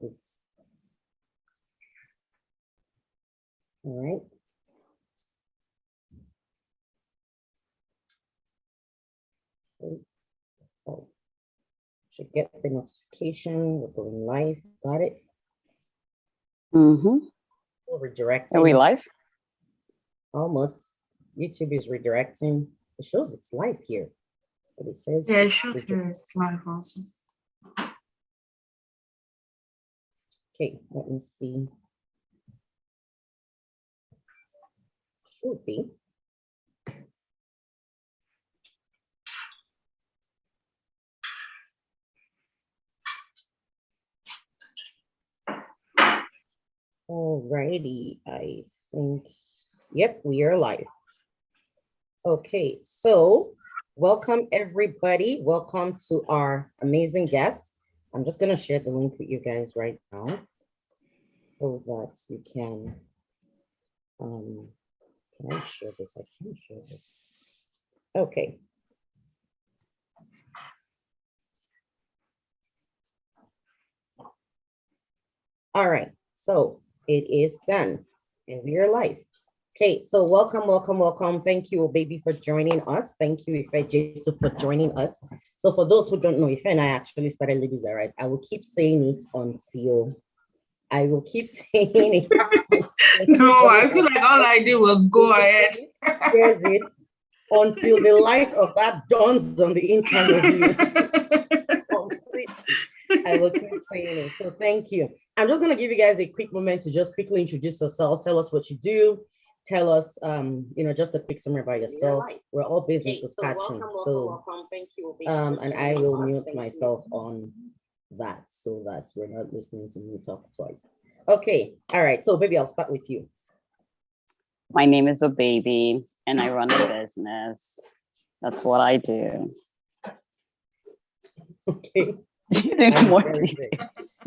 It's all right. Oh, should get the notification. We're going live. Got it? Mm-hmm. We're redirecting. Are we live? Almost. YouTube is redirecting. It shows it's live here. But it says yeah, it shows here it's live also. Okay, let me see. Should be. Alrighty, I think, yep, we are live. Okay, so welcome everybody. Welcome to our amazing guests. I'm just gonna share the link with you guys right now so that you can I share this? I can't share this. Okay. All right, so it is done and we are live. Okay, so welcome. Thank you, baby, for joining us. Thank you, Ife Jason, for joining us. So for those who don't know, Ife and I actually started LadiesArise. I will keep saying it until I will keep saying it. No, I feel like all I did was go ahead. Here's it until the light of that dawns on the inside of you. I will keep saying it. So thank you. I'm just going to give you guys a quick moment to just quickly introduce yourself. Tell us what you do. Tell us, just a quick summary about yourself. We're all businesses catching. Welcome. Thank you. And I will mute myself on that so that we're not listening to me talk twice. Okay. All right. So baby, I'll start with you. My name is Baby and I run a business. That's what I do. Okay. You need more details.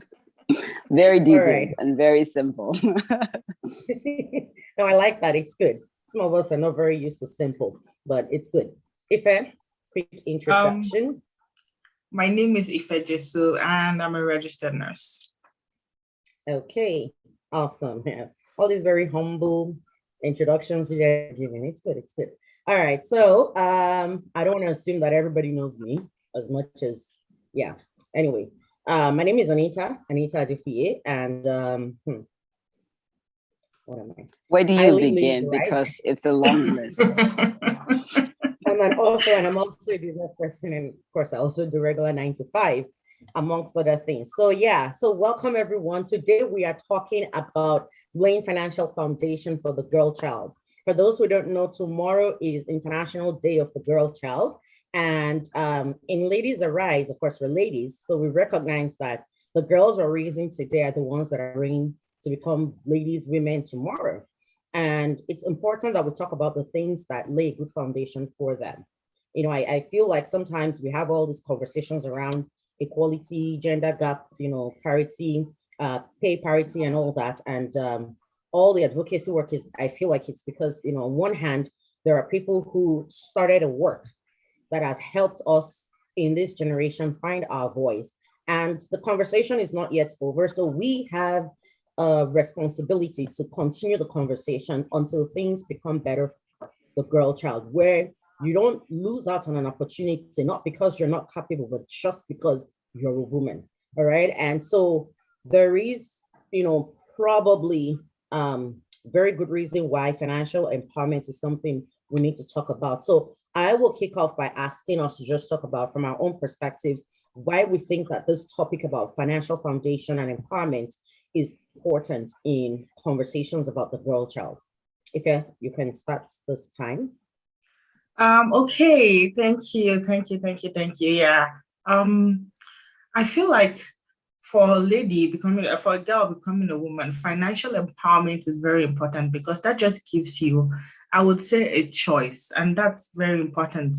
Very detailed and very simple. No, I like that. It's good. Some of us are not very used to simple, but it's good. Ife, quick introduction. My name is Ife Jesu and I'm a registered nurse. Okay, awesome. Yeah. All these very humble introductions you guys are giving. It's good. It's good. All right. So I don't want to assume that everybody knows me as much as, yeah. Anyway, my name is Anita Adufie, and what am I? Where do you begin? Because it's a long list. I'm an author and I'm also a business person, and of course I also do regular 9 to 5 amongst other things. So yeah, so welcome everyone. Today we are talking about laying financial foundation for the girl child. For those who don't know, tomorrow is International Day of the Girl Child. And in LadiesArise, of course, we're ladies, so we recognize that the girls we're raising today are the ones that are going to become ladies, women tomorrow. And it's important that we talk about the things that lay a good foundation for them. You know, I feel like sometimes we have all these conversations around equality, gender gap, parity, pay parity and all that. And all the advocacy work is, I feel like it's because, on one hand, there are people who started a work that has helped us in this generation find our voice. And the conversation is not yet over. So we have a responsibility to continue the conversation until things become better for the girl child, where you don't lose out on an opportunity, not because you're not capable, but just because you're a woman. All right. And so there is, probably very good reason why financial empowerment is something we need to talk about. So I will kick off by asking us to just talk about, from our own perspectives, why we think that this topic about financial foundation and empowerment is important in conversations about the girl child. If you can start this time. Okay, thank you. Yeah. I feel like for a girl becoming a woman, financial empowerment is very important because that just gives you, I would say, a choice, and that's very important.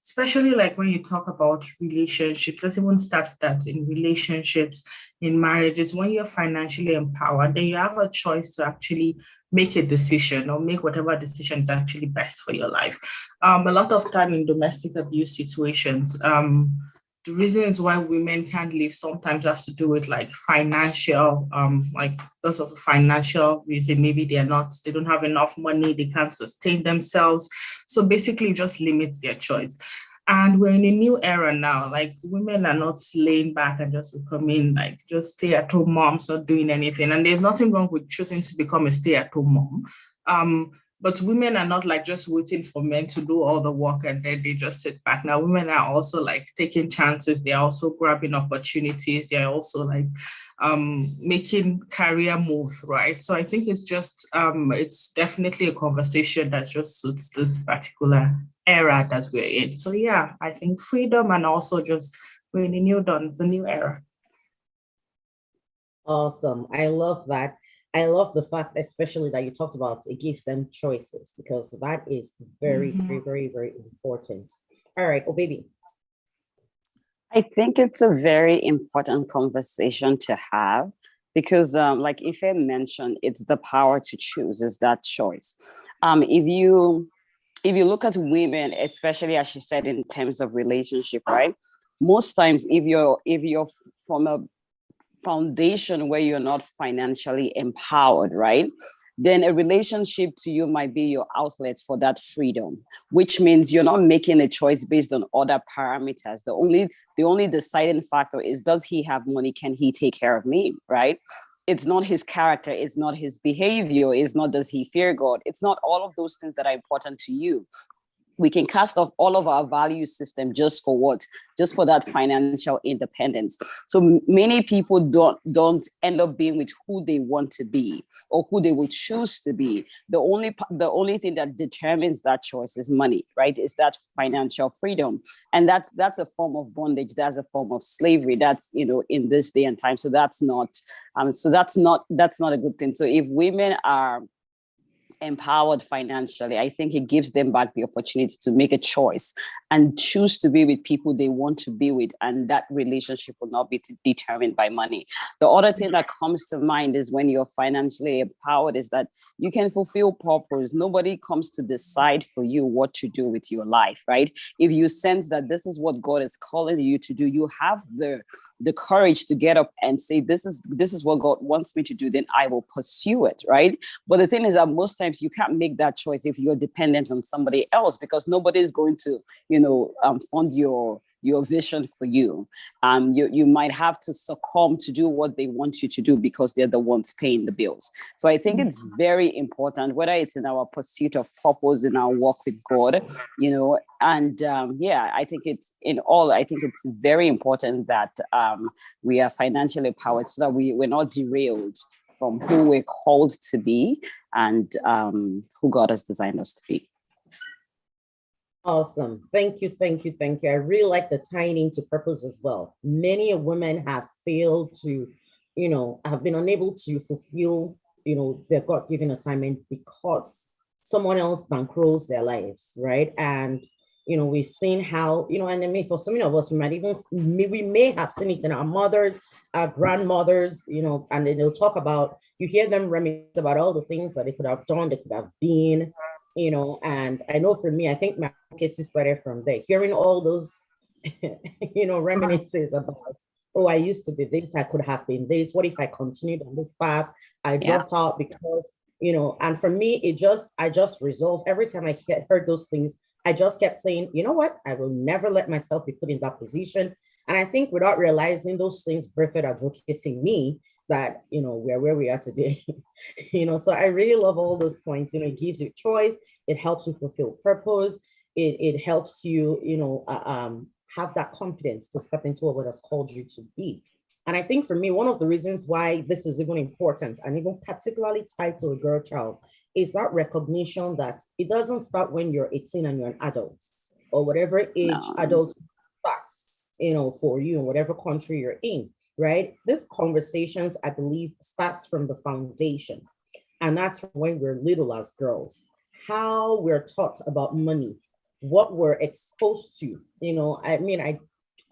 Especially like when you talk about relationships, let's even start that in relationships, in marriages. When you're financially empowered, then you have a choice to actually make a decision or make whatever decision is actually best for your life. A lot of time in domestic abuse situations, the reasons why women can't leave sometimes have to do with like financial, like because of a financial reason. Maybe they don't have enough money, they can't sustain themselves. So basically just limits their choice. And we're in a new era now. Like women are not laying back and just becoming like just stay-at-home moms, not doing anything. And there's nothing wrong with choosing to become a stay-at-home mom. But women are not like just waiting for men to do all the work and then they just sit back. Now, women are also like taking chances. They're also grabbing opportunities. They're also like making career moves, right? So I think it's definitely a conversation that just suits this particular era that we're in. So yeah, I think freedom and also just we're in the new era. Awesome. I love that. I love the fact, especially that you talked about it gives them choices, because that is very, very, very, very important. All right. Oh, baby. I think it's a very important conversation to have because, like Ife mentioned, it's the power to choose, is that choice. If you look at women, especially as she said in terms of relationship, right? Most times, if you're from a foundation where you're not financially empowered, right? Then a relationship to you might be your outlet for that freedom, which means you're not making a choice based on other parameters. The only deciding factor is, does he have money? Can he take care of me, right? It's not his character, it's not his behavior, it's not does he fear God. It's not all of those things that are important to you. We can cast off all of our value system just for what? Just for that financial independence. So many people don't end up being with who they want to be or who they will choose to be. The only thing that determines that choice is money, right? Is that financial freedom. And that's a form of bondage. That's a form of slavery. That's, in this day and time. So that's not a good thing. So if women are empowered financially, I think it gives them back the opportunity to make a choice and choose to be with people they want to be with, and that relationship will not be determined by money. The other thing that comes to mind is when you're financially empowered is that you can fulfill purpose. Nobody comes to decide for you what to do with your life, right? If you sense that this is what God is calling you to do, you have the courage to get up and say, this is what God wants me to do, then I will pursue it, right? But the thing is that most times you can't make that choice if you're dependent on somebody else, because nobody is going to, fund your vision for you. You might have to succumb to do what they want you to do because they're the ones paying the bills. So I think it's very important, whether it's in our pursuit of purpose, in our work with God, and I think it's very important that we are financially empowered so that we're not derailed from who we're called to be and who God has designed us to be. Awesome. Thank you. I really like the tying into purpose as well. Many women have failed to, have been unable to fulfill, their God-given assignment because someone else bankrolls their lives, right? And, we've seen how, and I mean, for so many of us, we may have seen it in our mothers, our grandmothers, and then they'll talk about, you hear them reminisce about all the things that they could have done, they could have been, and I know for me, I think my case started from there, hearing all those, reminiscences about, oh, I used to be this, I could have been this, what if I continued on this path? I dropped out because, and for me, I just resolved every time I heard those things, I just kept saying, you know what, I will never let myself be put in that position. And I think without realizing those things birthed advocacy in me, that we're where we are today. So I really love all those points. It gives you choice, it helps you fulfill purpose, it helps you have that confidence to step into what God has called you to be. And I think for me, one of the reasons why this is even important and even particularly tied to a girl child is that recognition that it doesn't start when you're 18 and you're an adult or whatever age adult starts, for you in whatever country you're in. Right? This conversations, I believe, starts from the foundation. And that's when we're little as girls, how we're taught about money, what we're exposed to.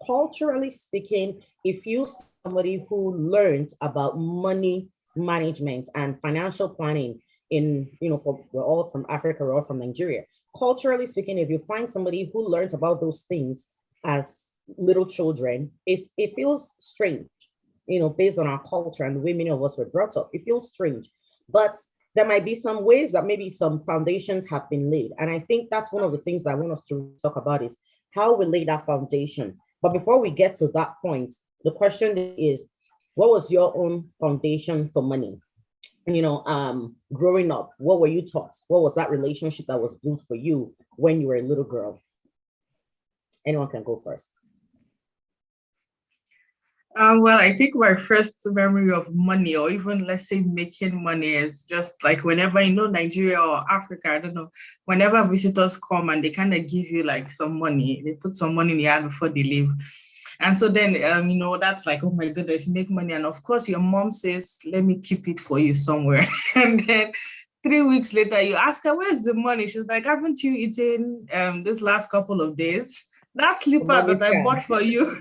Culturally speaking, if you somebody who learned about money management and financial planning we're all from Africa, we're all from Nigeria. Culturally speaking, if you find somebody who learns about those things as little children, it feels strange, based on our culture and the way many of us were brought up. It feels strange, but there might be some ways that maybe some foundations have been laid. And I think that's one of the things that I want us to talk about is how we lay that foundation. But before we get to that point, the question is, what was your own foundation for money? Growing up, what were you taught? What was that relationship that was built for you when you were a little girl? Anyone can go first. Well, I think my first memory of money, or even let's say making money, is just like whenever, Nigeria or Africa, I don't know, whenever visitors come and they kind of give you like some money, they put some money in your hand before they leave. And so then, that's like, oh my goodness, make money. And of course, your mom says, let me keep it for you somewhere. And then 3 weeks later, you ask her, where's the money? She's like, haven't you eaten this last couple of days? That slipper that I bought for you,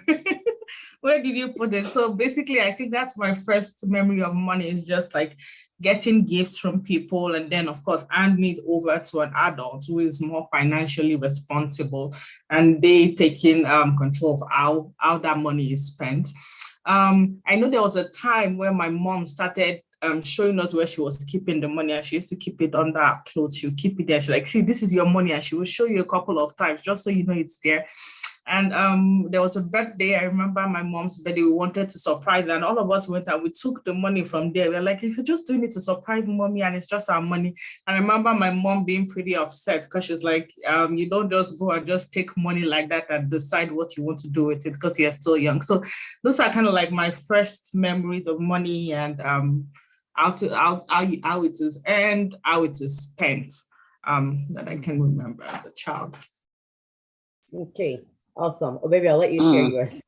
where did you put it? So basically, I think that's my first memory of money, is just like getting gifts from people, and then of course handing it over to an adult who is more financially responsible, and they taking control of how that money is spent. I know there was a time where my mom started showing us where she was keeping the money, and she used to keep it under her clothes. She'll keep it there. She's like, see, this is your money, and she will show you a couple of times just so you know it's there. And there was a birthday. I remember my mom's birthday. We wanted to surprise her, and all of us went and we took the money from there. We were like, if you're just doing it to surprise mommy and it's just our money. And I remember my mom being pretty upset because she's like, you don't just go and just take money like that and decide what you want to do with it because you're still young. So those are kind of like my first memories of money, and how it is earned, how it is spent, that I can remember as a child. Okay. Awesome. Oh, baby, I'll let you share yours.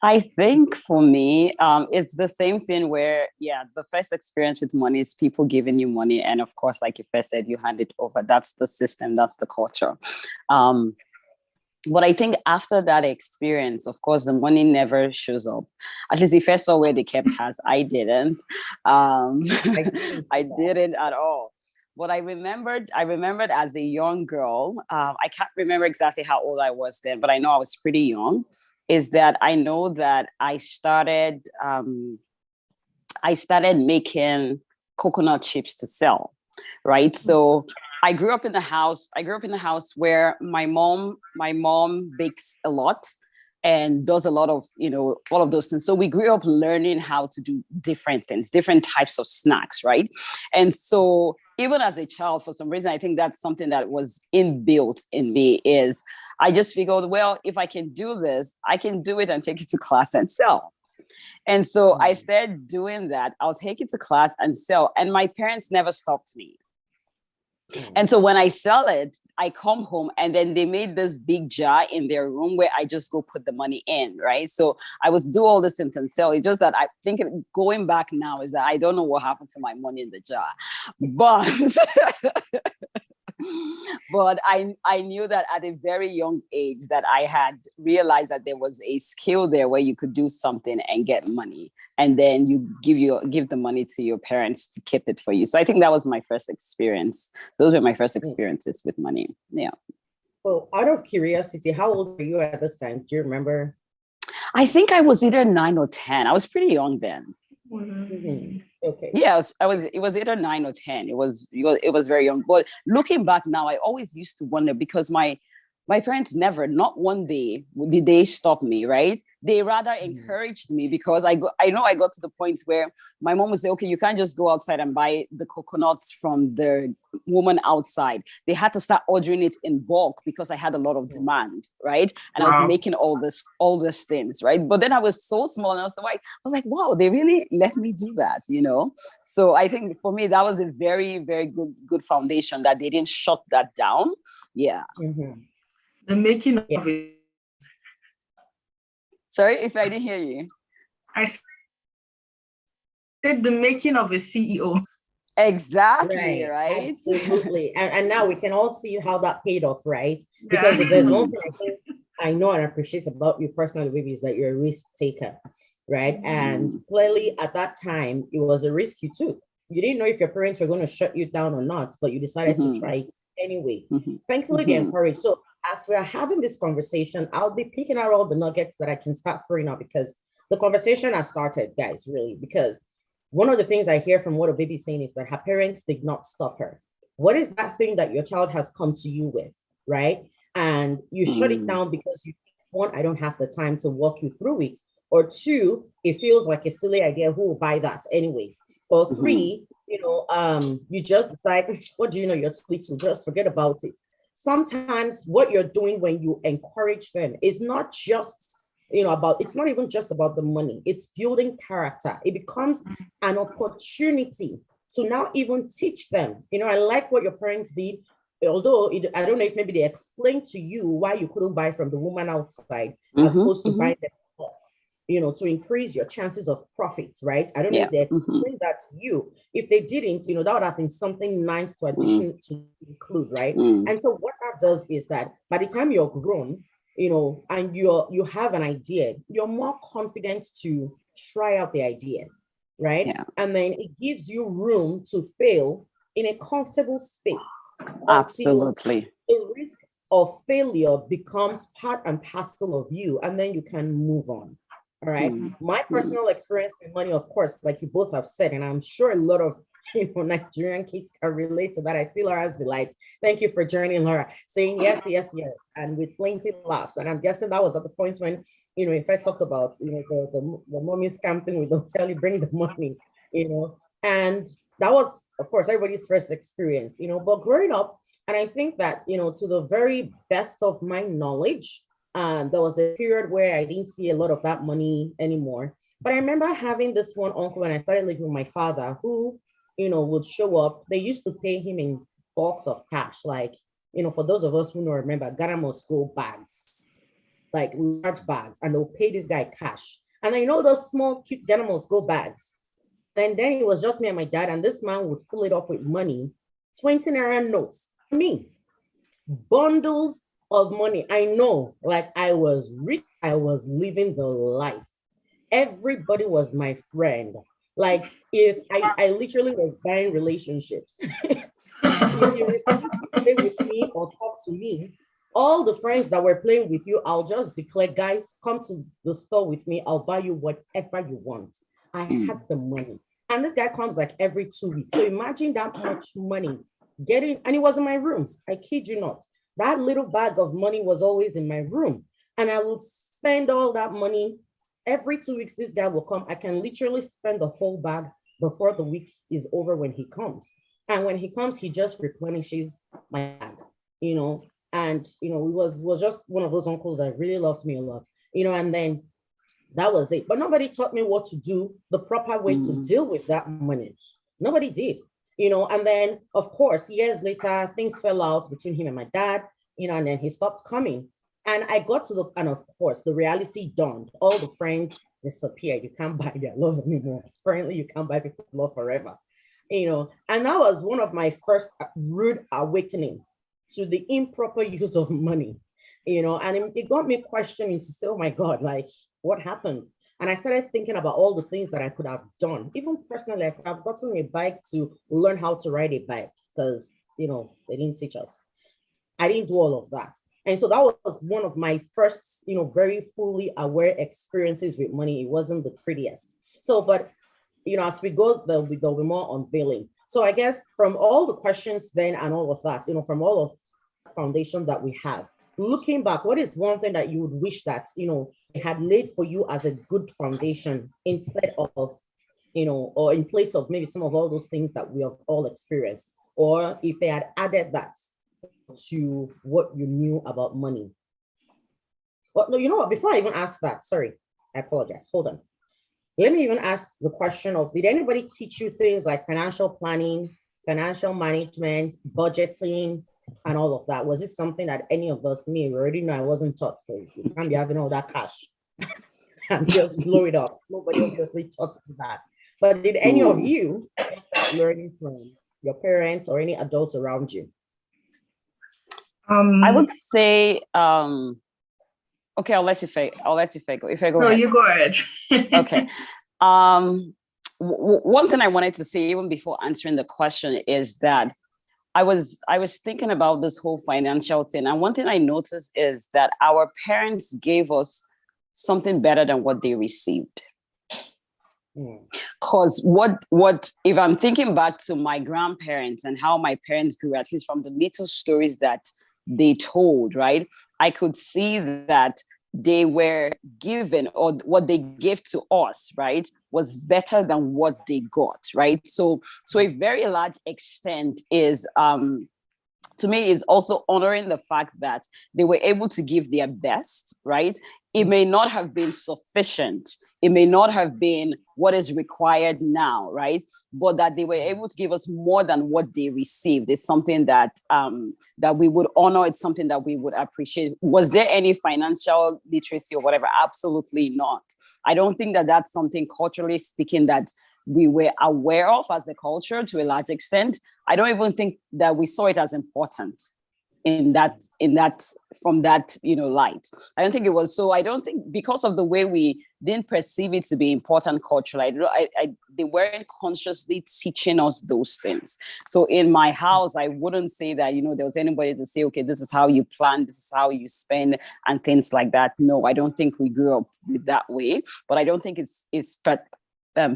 I think for me, it's the same thing where, the first experience with money is people giving you money. And of course, like you first said, you hand it over. That's the system. That's the culture. But I think after that experience, of course, the money never shows up. At least if I saw where they kept has, I didn't. I didn't at all. But I remembered as a young girl, I can't remember exactly how old I was then, but I know I was pretty young, is that I know that I started making coconut chips to sell, right? So I grew up in the house where my mom bakes a lot and does a lot of, all of those things. So we grew up learning how to do different things, different types of snacks, right? And so even as a child, for some reason, I think that's something that was inbuilt in me, is I just figured, well, if I can do this, I can do it and take it to class and sell. And so I started doing that. I'll take it to class and sell. And my parents never stopped me. And so when I sell it, I come home and then they made this big jar in their room where I just go put the money in, right? So I would do all this things and sell. It's just that I think going back now is that I don't know what happened to my money in the jar. But but I knew that at a very young age that I had realized that there was a skill there where you could do something and get money, and then you give the money to your parents to keep it for you. So I think that was my first experience. Those were my first experiences with money. Yeah. Well, out of curiosity, how old were you at this time? Do you remember? I think I was either 9 or 10. I was pretty young then. Mm-hmm. Okay. Yeah, it was either 9 or 10. It was very young. But looking back now, I always used to wonder, because my parents never, not one day did they stop me, right? They rather encouraged me, because I know I got to the point where my mom would say, okay, you can't just go outside and buy the coconuts from the woman outside. They had to start ordering it in bulk because I had a lot of demand, right? And I was making all these things, right? But then I was so small, and I was like, wow, they really let me do that, So I think for me, that was a very, very good foundation, that they didn't shut that down. Yeah. Mm-hmm. The making of it. Sorry if I didn't hear you. I said the making of a CEO. Exactly, right? Absolutely. And now we can all see how that paid off, right? Because if there's one thing I think I know and appreciate about you personally, baby, is that you're a risk taker, right? And clearly at that time, it was a risk you took. You didn't know if your parents were going to shut you down or not, but you decided to try it anyway. Thankfully, they encouraged. So as we are having this conversation, I'll be picking out all the nuggets that I can start throwing out because the conversation has started, guys, really, because one of the things I hear from what a baby is saying is that her parents did not stop her. What is that thing that your child has come to you with, right? And you shut it down because you think, one, I don't have the time to walk you through it, or two, it feels like a silly idea, who will buy that anyway, or three, you just decide, what do you know, you're too little, just forget about it. Sometimes what you're doing when you encourage them is not just it's not even just about the money, it's building character. It becomes an opportunity to now even teach them. I like what your parents did, although I don't know if maybe they explained to you why you couldn't buy from the woman outside as opposed to buying them to increase your chances of profit, right? I don't know if they explained that to you. If they didn't, that would have been something nice to addition to include, right? And so what that does is that by the time you're grown, and you have an idea, you're more confident to try out the idea, right? Yeah. And then it gives you room to fail in a comfortable space. Absolutely. The risk of failure becomes part and parcel of you, and then you can move on. All right. My personal experience with money, of course, like you both have said, and I'm sure a lot of Nigerian kids can relate to that. I see Laura's delights. Thank you for joining, Laura, saying yes, yes, yes, and with plenty of laughs. And I'm guessing that was at the point when, if I talked about, the mommy scam thing, we don't tell you, bring the money, and that was, of course, everybody's first experience, but growing up, and I think that, to the very best of my knowledge, there was a period where I didn't see a lot of that money anymore. But I remember having this one uncle when I started living with my father who, would show up. They used to pay him in bulks of cash. Like, for those of us who don't remember, Ghana must go bags, like large bags, and they'll pay this guy cash. And then, those small, cute Ghana must go bags. And then it was just me and my dad, and this man would fill it up with money, 20 naira notes. Me, bundles of money. I know, like I was rich, I was living the life. Everybody was my friend. Like if I literally was buying relationships. If you play with me or talk to me, all the friends that were playing with you, I'll just declare, guys, come to the store with me. I'll buy you whatever you want. I had the money. And this guy comes like every 2 weeks. So imagine that much money getting, and it was in my room. I kid you not. That little bag of money was always in my room. And I would spend all that money. Every 2 weeks, this guy will come. I can literally spend the whole bag before the week is over when he comes. And when he comes, he just replenishes my bag, and, it was just one of those uncles that really loved me a lot, and then that was it. But nobody taught me what to do, the proper way to deal with that money. Nobody did. And then, of course, years later, things fell out between him and my dad, and then he stopped coming. And I got to and of course, the reality dawned. All the friends disappeared. You can't buy their love anymore. Apparently, you can't buy people's love forever, And that was one of my first rude awakening to the improper use of money, and it got me questioning to say, oh my God, like, what happened? And I started thinking about all the things that I could have done. Even personally, I could have gotten a bike to learn how to ride a bike because, they didn't teach us. I didn't do all of that. And so that was one of my first, very fully aware experiences with money. It wasn't the prettiest. So, but, as we go, there'll be more unveiling. So I guess from all the questions then and all of that, from all of the foundation that we have, looking back, what is one thing that you would wish that, they had laid for you as a good foundation instead of, or in place of maybe some of all those things that we have all experienced, or if they had added that to what you knew about money? Well, no, you know what, before I even ask that, sorry, I apologize, hold on. Let me even ask the question of, did anybody teach you things like financial planning, financial management, budgeting, and all of that? Was this something that any of us, me, already know I wasn't taught, because you can't be having all that cash and just blow it up. Nobody obviously taught me that. But did any of you get that learning from your parents or any adults around you? I would say, okay, I'll let you go. If I go no, ahead. You go ahead. Okay. One thing I wanted to say, even before answering the question, is that was thinking about this whole financial thing, and one thing I noticed is that our parents gave us something better than what they received. Because what if I'm thinking back to my grandparents and how my parents grew, at least from the little stories that they told, right? I could see that they were given, or what they gave to us, right, was better than what they got, right? So a very large extent is to me is also honoring the fact that they were able to give their best, right? It may not have been sufficient. It may not have been what is required now, right? But that they were able to give us more than what they received is something that that we would honor. It's something that we would appreciate. Was there any financial literacy or whatever? Absolutely not. I don't think that that's something, culturally speaking, that we were aware of as a culture to a large extent. I don't even think that we saw it as important in that from that light. I don't think it was. So I don't think, because of the way we didn't perceive it to be important culturally, they weren't consciously teaching us those things. So in my house, I wouldn't say that there was anybody to say, okay, this is how you plan, this is how you spend, and things like that. No, I don't think we grew up with that way. But I don't think it's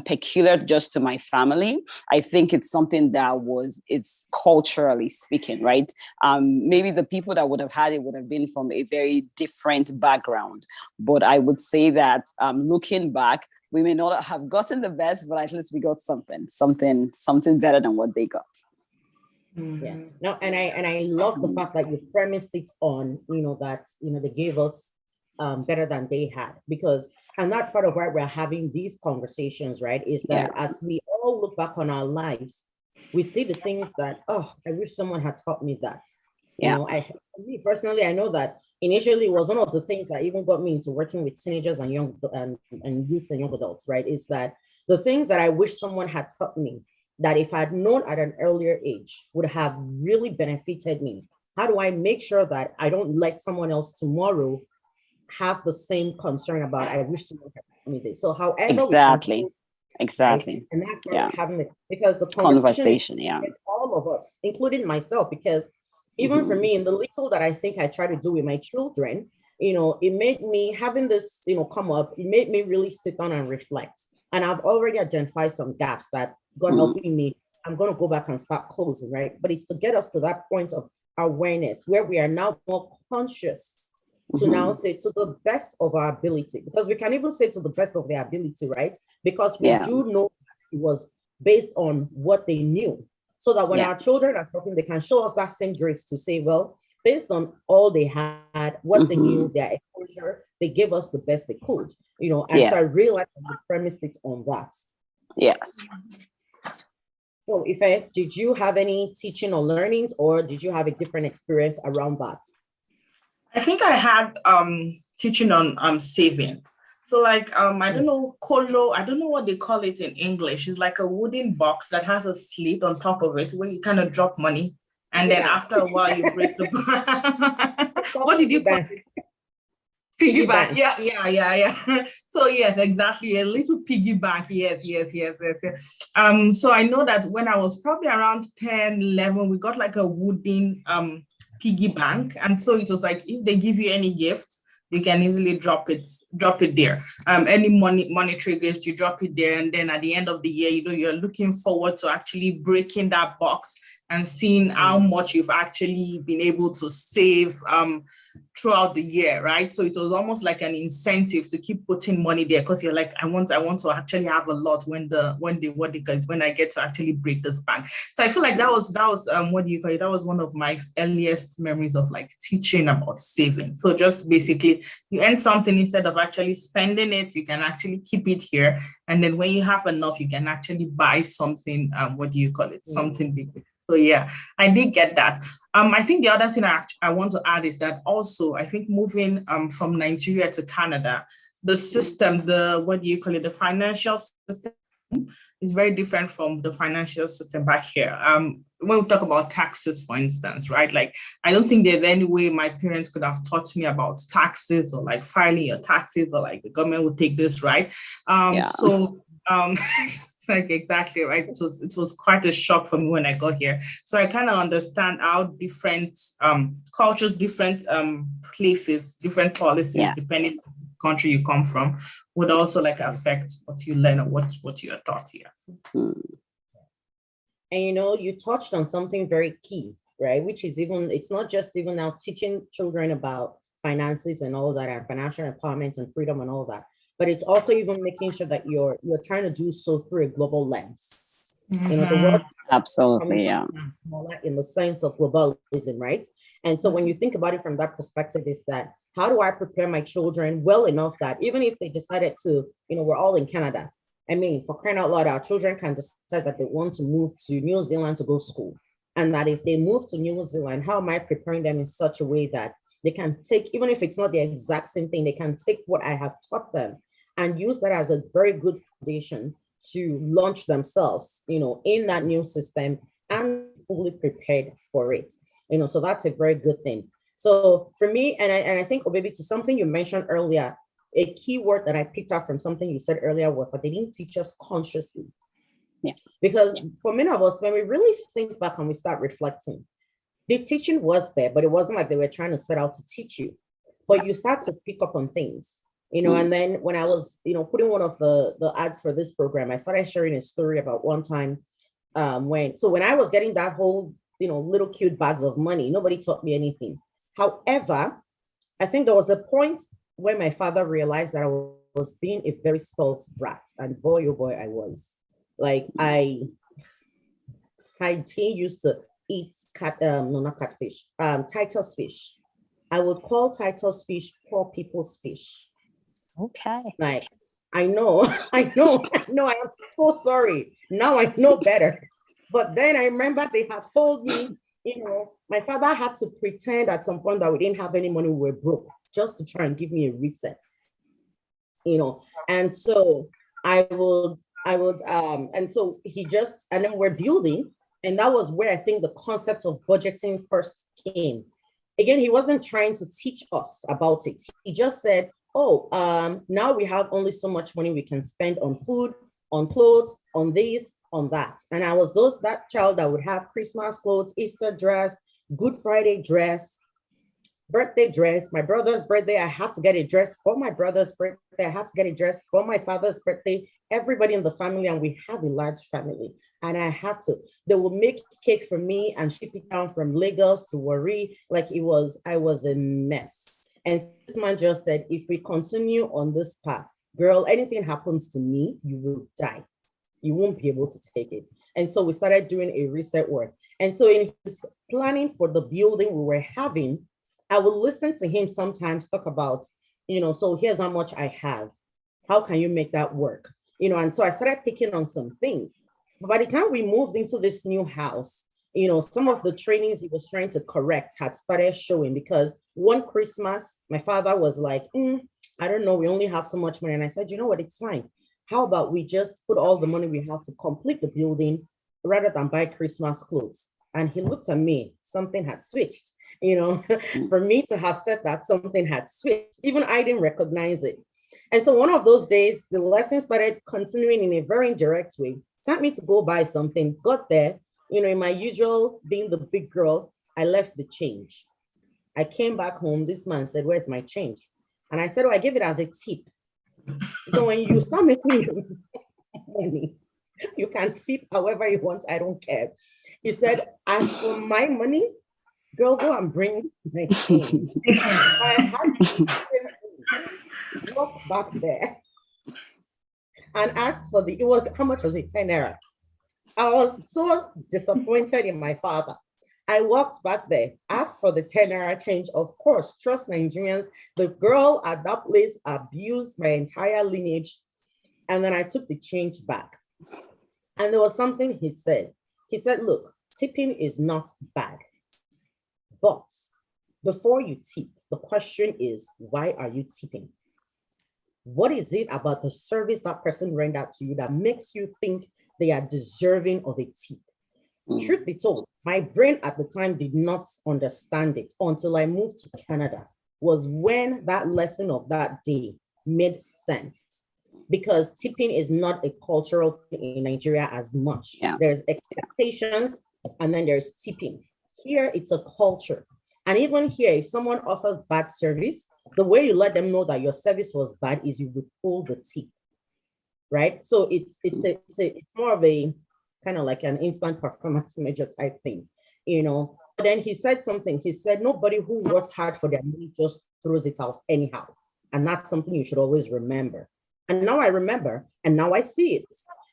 peculiar just to my family. I think it's something that it's culturally speaking, right? Maybe the people that would have had it would have been from a very different background. But I would say that looking back, we may not have gotten the best, but at least we got something better than what they got. Yeah. No, and I love the fact that you premised it on, that, they gave us better than they had, and that's part of why we're having these conversations, right? Is that as we all look back on our lives, we see the things that, oh, I wish someone had taught me that. Me personally, I know that initially it was one of the things that even got me into working with teenagers and young and youth and young adults, right? Is that the things that I wish someone had taught me, that if I'd known at an earlier age, would have really benefited me. How do I make sure that I don't let someone else tomorrow have the same concern about, I wish someone had told me this? So however exactly, right? And that's why we're having it, because the conversation all of us, including myself, because even for me, in the little that I think I try to do with my children, it made me, having this come up, it made me really sit down and reflect. And I've already identified some gaps that God helping me, I'm going to go back and start closing, right? But it's to get us to that point of awareness where we are now more conscious to now say to the best of our ability, because we can even say to the best of their ability, right? Because we do know it was based on what they knew, so that when our children are talking, they can show us that same grace to say, well, based on all they had, what they knew, their exposure, they gave us the best they could, and so I realized the premise is on that. Yes. So Ife, did you have any teaching or learnings, or did you have a different experience around that? I think I had teaching on saving. So like I don't know, colo, I don't know what they call it in English. It's like a wooden box that has a slit on top of it where you kind of drop money, and then after a while you break the what did you call it? Piggy bank. Yeah. So yes, exactly, a little piggy bank. Yes. So I know that when I was probably around 10, 11, we got like a wooden piggy bank, and so it was like, if they give you any gift, you can easily drop it there. Any monetary gift, you drop it there, and then at the end of the year, you're looking forward to actually breaking that box and seeing how much you've actually been able to save throughout the year, right? So it was almost like an incentive to keep putting money there, because you're like, I want to actually have a lot when I get to actually break this bank. So I feel like that was what do you call it? That was one of my earliest memories of like teaching about saving. So just basically, you earn something, instead of actually spending it, you can actually keep it here, and then when you have enough, you can actually buy something. What do you call it? Something big. So yeah, I did get that. I think the other thing I want to add is that also, I think moving from Nigeria to Canada, the system, the financial system is very different from the financial system back here. When we talk about taxes, for instance, right? Like, I don't think there's any way my parents could have taught me about taxes, or like filing your taxes, or like the government would take this, right? Like exactly right. It was quite a shock for me when I got here. So I kind of understand how different cultures, different places, different policies, Yeah. depending on the country you come from, would also like affect what you learn or what you are taught here. Mm. And you touched on something very key, right? Which is it's not just even now teaching children about finances and all that, and financial empowerment and freedom and all that, but it's also even making sure that you're trying to do so through a global lens. The world Absolutely, yeah. smaller in the sense of globalism, right? And so when you think about it from that perspective, is that how do I prepare my children well enough that even if they decided to, we're all in Canada. I mean, for crying out loud, our children can decide that they want to move to New Zealand to go to school. And that if they move to New Zealand, how am I preparing them in such a way that they can take, even if it's not the exact same thing, they can take what I have taught them and use that as a very good foundation to launch themselves, in that new system and fully prepared for it. So that's a very good thing. So for me, and I think, Obebi, to something you mentioned earlier, a key word that I picked up from something you said earlier was that they didn't teach us consciously. Yeah. Because for many of us, when we really think back and we start reflecting, the teaching was there, but it wasn't like they were trying to set out to teach you. But you start to pick up on things, and then when I was, putting one of the ads for this program, I started sharing a story about one time when I was getting that whole, little cute bags of money, nobody taught me anything. However, I think there was a point when my father realized that I was being a very spoiled brat, and boy, oh boy, I was. Like I used to eat not catfish, Titus fish. I would call Titus fish poor people's fish. Okay. Like, I know, I am so sorry. Now I know better. But then I remember they had told me, my father had to pretend at some point that we didn't have any money, we were broke, just to try and give me a reset. And so I would, and so and then we're building, and that was where I think the concept of budgeting first came. Again, he wasn't trying to teach us about it. He just said, now we have only so much money we can spend on food, on clothes, on this, on that. And I was that child that would have Christmas clothes, Easter dress, Good Friday dress, birthday dress. My brother's birthday, I have to get a dress for my brother's birthday. I have to get a dress for my father's birthday. Everybody in the family, and we have a large family. And I have to. They will make cake for me and ship it down from Lagos to Warri. Like I was a mess. And this man just said, if we continue on this path, girl, anything happens to me, you will die. You won't be able to take it. And so we started doing a reset work. And so in his planning for the building we were having, I would listen to him sometimes talk about, so here's how much I have. How can you make that work? And so I started picking on some things. But by the time we moved into this new house, some of the trainings he was trying to correct had started showing, because one Christmas, my father was like, I don't know, we only have so much money. And I said, you know what, it's fine. How about we just put all the money we have to complete the building rather than buy Christmas clothes? And he looked at me, something had switched. For me to have said that, something had switched. Even I didn't recognize it. And so one of those days, the lesson started continuing in a very indirect way. Sent me to go buy something, got there, in my usual being the big girl, I left the change. I came back home, this man said, where's my change? And I said, I gave it as a tip. So when you start making money, you can tip however you want, I don't care. He said, as for my money, girl, go and bring my change. I had to walk back there and asked for how much was it? 10 naira. I was so disappointed in my father. I walked back there, asked for the 10 naira change. Of course, trust Nigerians. The girl at that place abused my entire lineage. And then I took the change back. And there was something he said. He said, look, tipping is not bad. But before you tip, the question is, why are you tipping? What is it about the service that person rendered to you that makes you think they are deserving of a tip? Truth be told, my brain at the time did not understand it until I moved to Canada, was when that lesson of that day made sense. because tipping is not a cultural thing in Nigeria as much. Yeah. There's expectations and then there's tipping. Here, it's a culture. And even here, if someone offers bad service, the way you let them know that your service was bad is you withhold the tip, right? So it's more of a kind of like an instant performance measure type thing, you know. But then he said something. He said, nobody who works hard for their money just throws it out anyhow. And that's something you should always remember. And now I remember, and now I see it,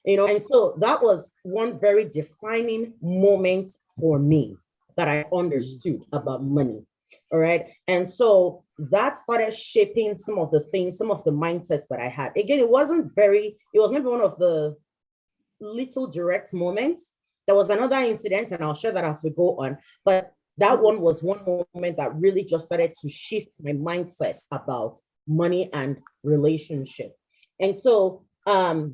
you know. And so that was one very defining moment for me that I understood about money. All right. And so that started shaping some of the things, some of the mindsets that I had. Again, it was maybe one of the little direct moments. There was another incident, and I'll share that as we go on. But that one was one moment that really just started to shift my mindset about money and relationship. And so one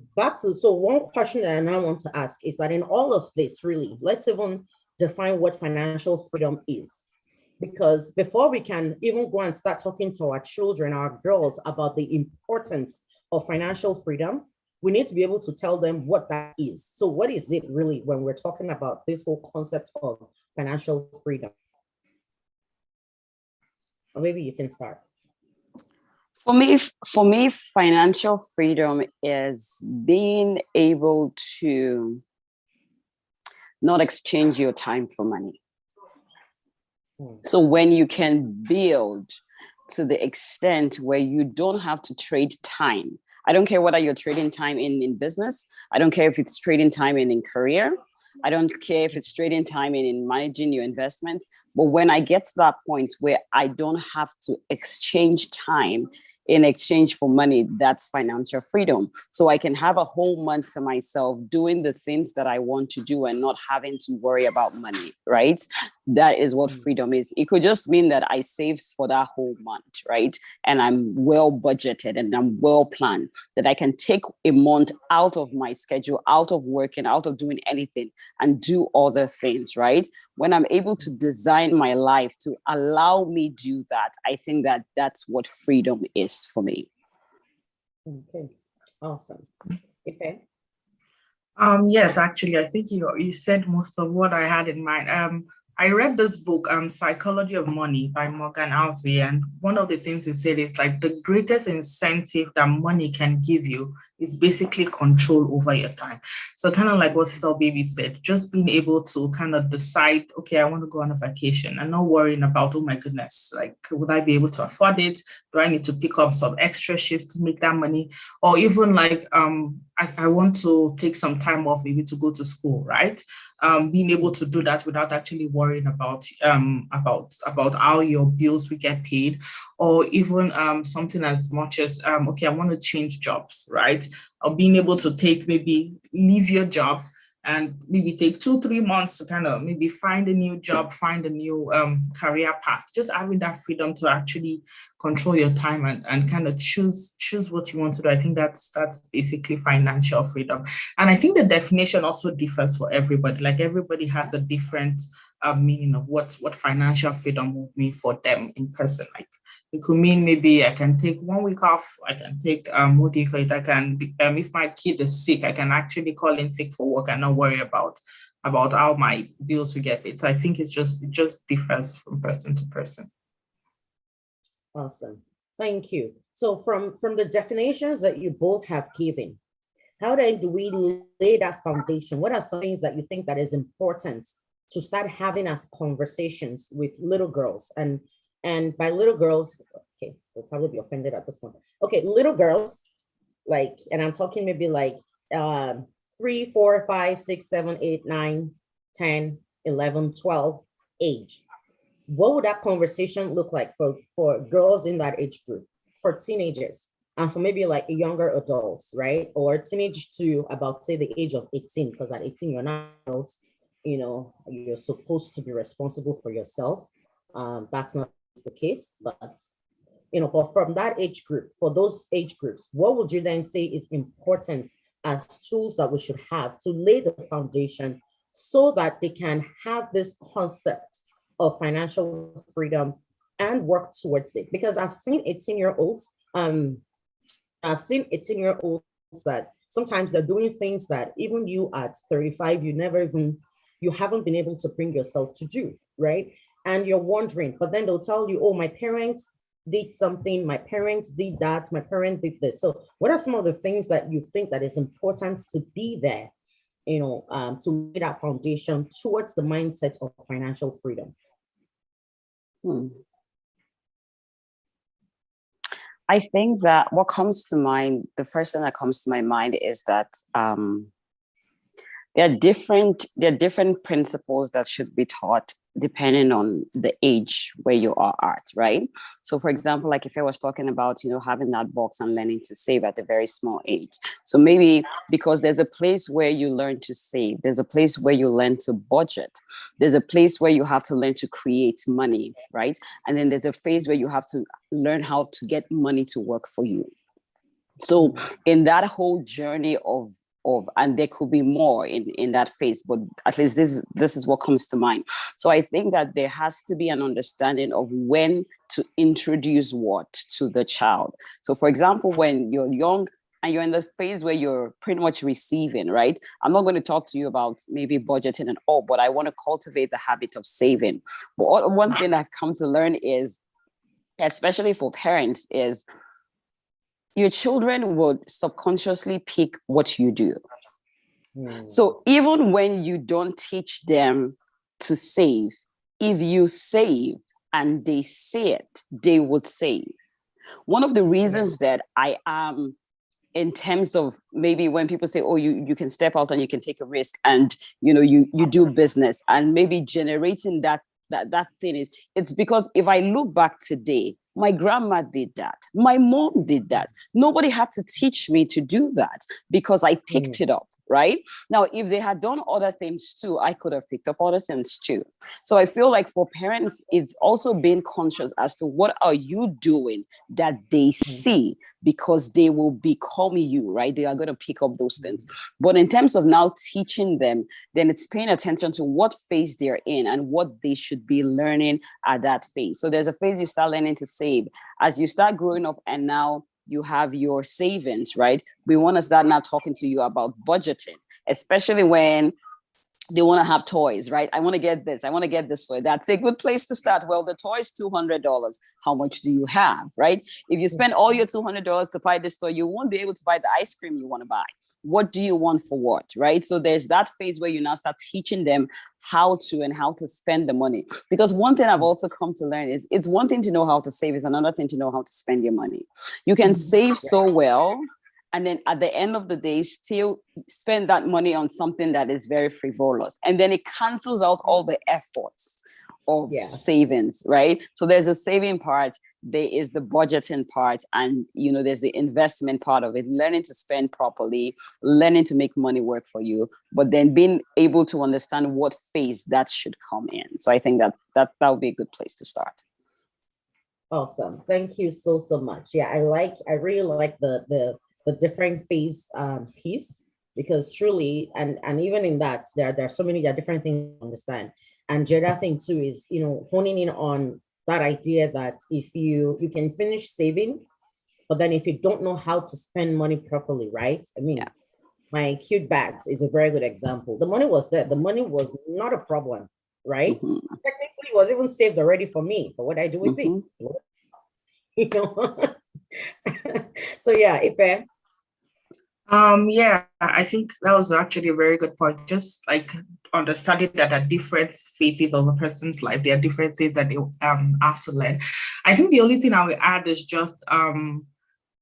question that I now want to ask is that in all of this, really, let's even define what financial freedom is. Because before we can even go and start talking to our children, our girls, about the importance of financial freedom, we need to be able to tell them what that is. So what is it really when we're talking about this whole concept of financial freedom? Or maybe you can start. For me, financial freedom is being able to not exchange your time for money. So when you can build to the extent where you don't have to trade time. I don't care whether you're trading time in business. I don't care if it's trading time in career. I don't care if it's trading time in managing your investments. But when I get to that point where I don't have to exchange time in exchange for money, that's financial freedom. So I can have a whole month to myself doing the things that I want to do and not having to worry about money, right? That is what freedom is. It could just mean that I saved for that whole month, right? And I'm well budgeted and I'm well planned, that I can take a month out of my schedule, out of working, out of doing anything and do other things, right? When I'm able to design my life to allow me do that, I think that that's what freedom is for me. Okay, awesome. Okay. Yes, actually, I think you said most of what I had in mind. I read this book, Psychology of Money by Morgan Housey, and one of the things he said is like the greatest incentive that money can give you is basically control over your time. So kind of like what Sister Baby said, just being able to kind of decide, okay, I want to go on a vacation and not worrying about, oh my goodness, like, would I be able to afford it? Do I need to pick up some extra shifts to make that money? Or even like, I want to take some time off maybe to go to school, right? Being able to do that without actually worrying about how your bills will get paid, or even something as much as okay, I want to change jobs, right? Or being able to leave your job and maybe take 2-3 months to kind of maybe find a new job, find a new career path. Just having that freedom to actually control your time and kind of choose what you want to do. I think that's basically financial freedom. And I think the definition also differs for everybody. Like everybody has a different meaning of what financial freedom would mean for them in person. Like it could mean maybe I can take 1 week off. I can take what do you call it? I can if my kid is sick, I can actually call in sick for work and not worry about how my bills will get paid. So I think it just differs from person to person. Awesome. Thank you. So from the definitions that you both have given, how then do we lay that foundation? What are some things that you think that is important to start having as conversations with little girls? And by little girls, okay, they'll probably be offended at this one. Okay, little girls, like, and I'm talking maybe like 3, 4, 5, 6, 7, 8, 9, 10, 11, 12 age. What would that conversation look like for girls in that age group, for teenagers, and for maybe like younger adults, right? Or teenage to about, say, the age of 18, because at 18, you're not adults, you know, you're supposed to be responsible for yourself. That's not the case, but, you know, but from that age group, for those age groups, what would you then say is important as tools that we should have to lay the foundation so that they can have this concept of financial freedom and work towards it? Because I've seen 18-year-olds, I've seen 18-year-olds that sometimes they're doing things that even you at 35, you haven't been able to bring yourself to do, right? And you're wondering, but then they'll tell you, oh, my parents did something, my parents did that, my parents did this. So what are some of the things that you think that is important to be there, to lay that foundation towards the mindset of financial freedom? I think that what comes to mind, the first thing that comes to my mind is that there are different principles that should be taught depending on the age where you are at, right? So for example, like if I was talking about, having that box and learning to save at a very small age. So maybe because there's a place where you learn to save, there's a place where you learn to budget, there's a place where you have to learn to create money, right? And then there's a phase where you have to learn how to get money to work for you. So in that whole journey of and there could be more in that phase, but at least this is what comes to mind. So I think that there has to be an understanding of when to introduce what to the child. So for example, when you're young and you're in the phase where you're pretty much receiving, right? I'm not going to talk to you about maybe budgeting and all, but I want to cultivate the habit of saving. But one thing I've come to learn is, especially for parents, is your children would subconsciously pick what you do. So even when you don't teach them to save, if you save and they see it, they would save. One of the reasons that I am, in terms of maybe when people say, oh, you can step out and you can take a risk and, you do business, and maybe generating that thing is, it's because if I look back today, my grandma did that. My mom did that. Nobody had to teach me to do that because I picked it up, right? Now, if they had done other things too, I could have picked up other things too. So I feel like for parents, it's also being conscious as to what are you doing that they see, because they will become you, right? They are going to pick up those things. But in terms of now teaching them, then it's paying attention to what phase they're in and what they should be learning at that phase. So there's a phase you start learning to save. As you start growing up and now you have your savings, right? We want to start now talking to you about budgeting, especially when they want to have toys, right? I want to get this. I want to get this toy. That's a good place to start. Well, the toy is $200. How much do you have, right? If you spend all your $200 to buy this toy, you won't be able to buy the ice cream you want to buy. What do you want for what, right? So there's that phase where you now start teaching them how to spend the money. Because one thing I've also come to learn is it's one thing to know how to save, it's another thing to know how to spend your money. You can save so well, and then at the end of the day, still spend that money on something that is very frivolous. And then it cancels out all the efforts of savings, right? So there's a saving part, there is the budgeting part, and there's the investment part of it, learning to spend properly, learning to make money work for you, but then being able to understand what phase that should come in. So I think that would be a good place to start. Awesome. Thank you so much. Yeah, I really like the different phase piece, because truly, and even in that, there are so many different things to understand. And the other thing too is, honing in on that idea that if you can finish saving, but then if you don't know how to spend money properly, right? I mean, my cute bags is a very good example. The money was there. The money was not a problem, right? Technically, it was even saved already for me. But what I do with it, So yeah, Ife. I think that was actually a very good point. Just like understanding that at different phases of a person's life, there are different things that they have to learn. I think the only thing I will add is just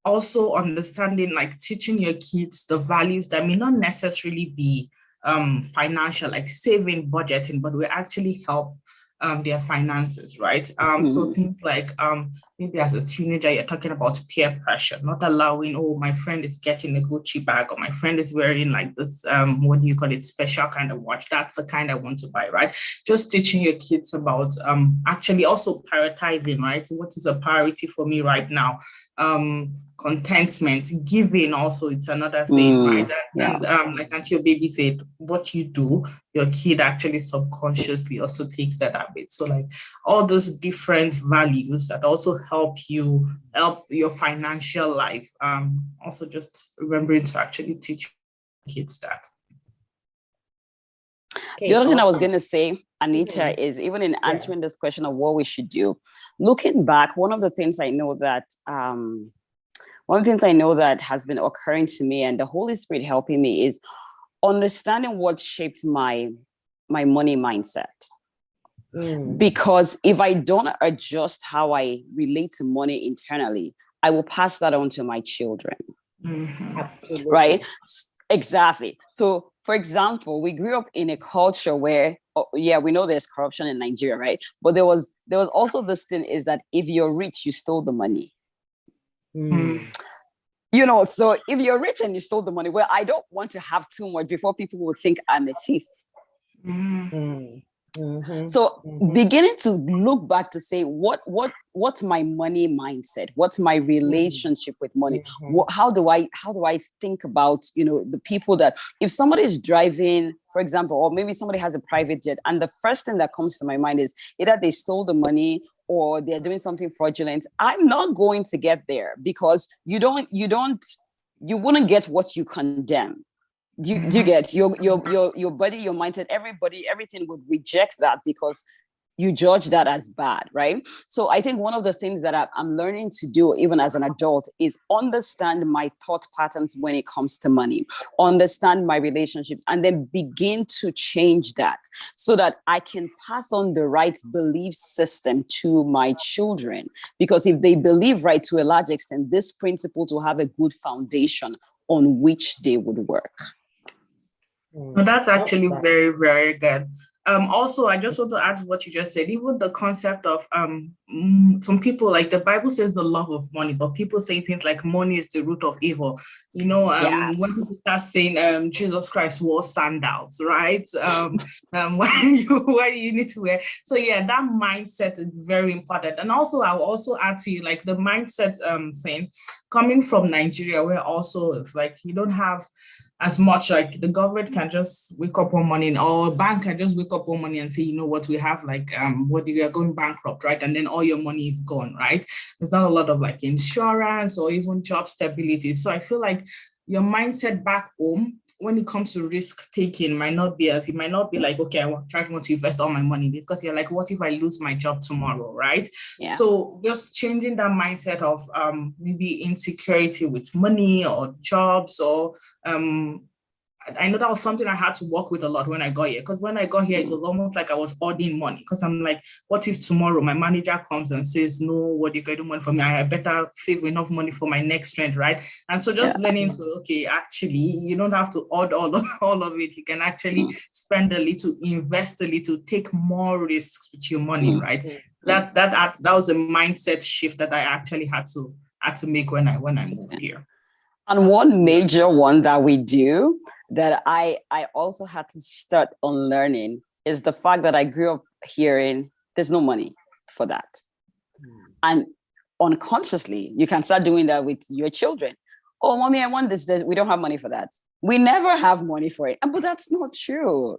also understanding, like teaching your kids the values that may not necessarily be financial, like saving, budgeting, but will actually help their finances, right? So things like maybe as a teenager, you're talking about peer pressure, not allowing, oh, my friend is getting a Gucci bag, or my friend is wearing like this, what do you call it, special kind of watch. That's the kind I want to buy, right? Just teaching your kids about actually also prioritizing, right? What is a priority for me right now? Contentment, giving also, it's another thing, right? And like Auntie your baby said, what you do, your kid actually subconsciously also takes that habit. So like all those different values that also help your financial life. Also just remembering to actually teach kids that. Okay, the other thing I was awesome. going to say, Anita, is even in answering this question of what we should do, looking back, one of the things I know that has been occurring to me, and the Holy Spirit helping me, is understanding what shaped my money mindset. Because if I don't adjust how I relate to money internally, I will pass that on to my children. Absolutely. Right? Exactly. So, for example, we grew up in a culture where, we know there's corruption in Nigeria, right? But there was also this thing, is that if you're rich, you stole the money. You know, so if you're rich and you stole the money, well, I don't want to have too much before people will think I'm a thief. So beginning to look back to say, what's my money mindset? What's my relationship with money? How do I think about, the people that, if somebody is driving, for example, or maybe somebody has a private jet, and the first thing that comes to my mind is either they stole the money or they're doing something fraudulent, I'm not going to get there, because you wouldn't get what you condemn. Do you get your body, your mindset, everything would reject that, because you judge that as bad, right? So I think one of the things that I'm learning to do, even as an adult, is understand my thought patterns when it comes to money, understand my relationships, and then begin to change that so that I can pass on the right belief system to my children. Because if they believe right, to a large extent, these principles will have a good foundation on which they would work. Well, that's actually very, very good. Also, I just want to add what you just said, even the concept of some people, like the Bible says the love of money, but people say things like money is the root of evil. When people start saying Jesus Christ wore sandals, right? Why do you need to wear? So yeah, that mindset is very important. And also, I will also add to you, like the mindset thing coming from Nigeria, where also like you don't have as much, like the government can just wake up one morning, or bank can just wake up one morning and say, you know what, we have like we are going bankrupt, right? And then all your money is gone, right? There's not a lot of like insurance or even job stability. So I feel like your mindset back home when it comes to risk taking it might not be like, okay, I want to invest all my money, because you're like, what if I lose my job tomorrow, right? Yeah. So just changing that mindset of maybe insecurity with money or jobs, or I know that was something I had to work with a lot when I got here, because when I got here, it was almost like I was hoarding money, because I'm like, what if tomorrow my manager comes and says, no, what are you going to do money for me? I better save enough money for my next trend, right? And so just learning to, okay, actually, you don't have to hoard all of it. You can actually spend a little, invest a little, take more risks with your money, right? That was a mindset shift that I actually had to make when I moved here. And one major one that we do that I also had to start unlearning is the fact that I grew up hearing there's no money for that. And unconsciously, you can start doing that with your children. Oh, mommy, I want this. We don't have money for that. We never have money for it. But that's not true.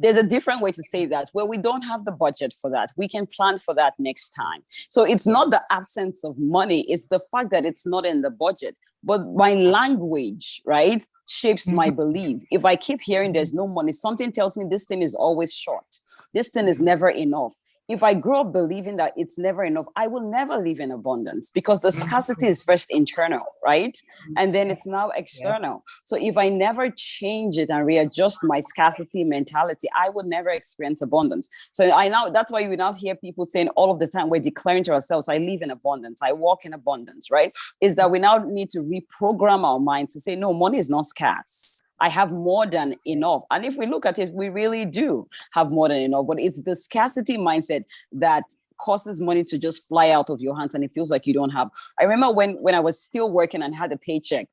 There's a different way to say that, where we don't have the budget for that. We can plan for that next time. So it's not the absence of money. It's the fact that it's not in the budget. But my language, right, shapes my belief. If I keep hearing there's no money, something tells me this thing is always short. This thing is never enough. If I grow up believing that it's never enough, I will never live in abundance, because the scarcity is first internal, right? And then it's now external. So if I never change it and readjust my scarcity mentality, I will never experience abundance. So that's why we now hear people saying all of the time, we're declaring to ourselves, I live in abundance, I walk in abundance, right? Is that we now need to reprogram our mind to say, no, money is not scarce. I have more than enough. And if we look at it, we really do have more than enough. But it's the scarcity mindset that causes money to just fly out of your hands, and it feels like you don't have. I remember when I was still working and had a paycheck,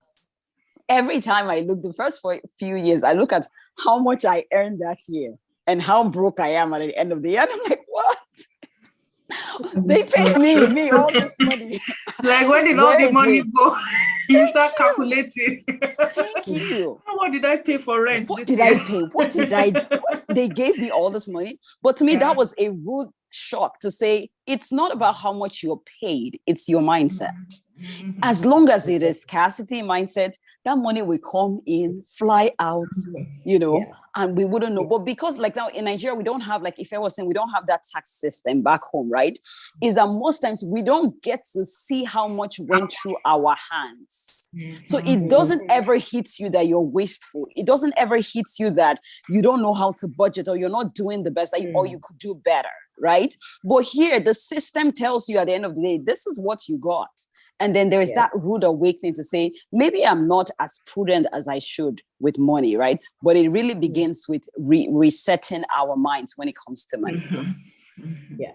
every time I look, the first few years, I look at how much I earned that year and how broke I am at the end of the year. And I'm like, what? They paid me all this money. Like, where did all the money go? You start calculating. Thank you. What did I pay for rent? What did I pay? What did I do? They gave me all this money. But to me, that was a rude shock to say, it's not about how much you're paid, it's your mindset. As long as it is scarcity mindset, that money will come in, fly out, and we wouldn't know. But because like now in Nigeria, we don't have, like if I was saying, we don't have that tax system back home, right? Is that most times we don't get to see how much went through our hands. So it doesn't ever hit you that you're wasteful. It doesn't ever hit you that you don't know how to budget or you're not doing the best or you could do better, right? But here, the system tells you at the end of the day, this is what you got. And then there's that rude awakening to say, maybe I'm not as prudent as I should with money, right? But it really begins with resetting our minds when it comes to money. Yeah.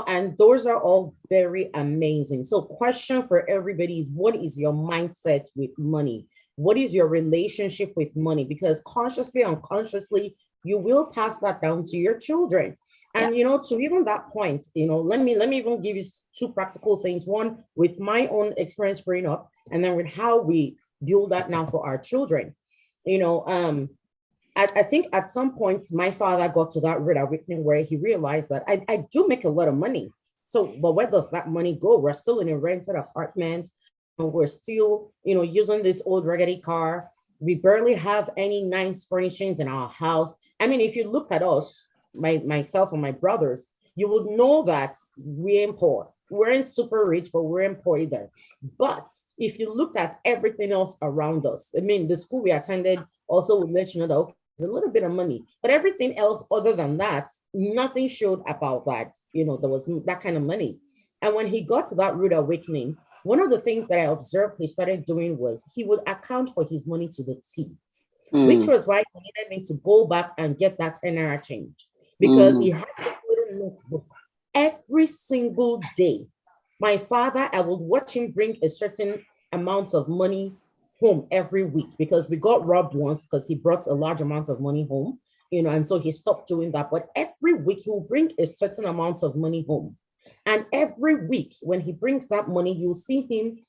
And those are all very amazing. So question for everybody is, what is your mindset with money? What is your relationship with money? Because consciously, unconsciously, you will pass that down to your children. And, to even that point, let me even give you two practical things. One, with my own experience growing up, and then with how we build that now for our children. I think at some points, my father got to that rude awakening where he realized that I do make a lot of money. So, but where does that money go? We're still in a rented apartment. We're still, using this old raggedy car. We barely have any nice furnishings in our house. I mean, if you look at us, myself and my brothers, you would know that we ain't poor. We ain't super rich, but we ain't poor either. But if you looked at everything else around us, I mean, the school we attended also would let you know that, okay, there's a little bit of money, but everything else other than that, nothing showed about that, there was that kind of money. And when he got to that rude awakening, one of the things that I observed he started doing was he would account for his money to the T, which was why he needed me to go back and get that 10 naira change. Because he had this little notebook every single day. My father, I would watch him bring a certain amount of money home every week because we got robbed once because he brought a large amount of money home, and so he stopped doing that. But every week he will bring a certain amount of money home. And every week when he brings that money, you'll see him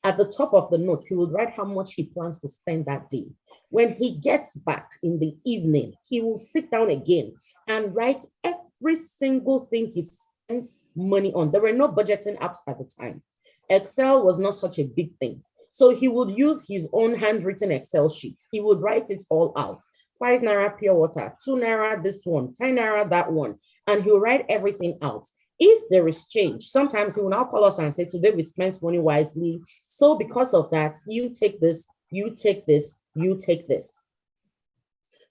at the top of the note, he would write how much he plans to spend that day. When he gets back in the evening, he will sit down again and write every single thing he spent money on. There were no budgeting apps at the time. Excel was not such a big thing. So he would use his own handwritten Excel sheets. He would write it all out. 5 naira pure water, 2 naira this one, 10 naira that one. And he'll write everything out. If there is change, sometimes he will now call us and say, today we spent money wisely. So because of that, you take this, you take this, you take this.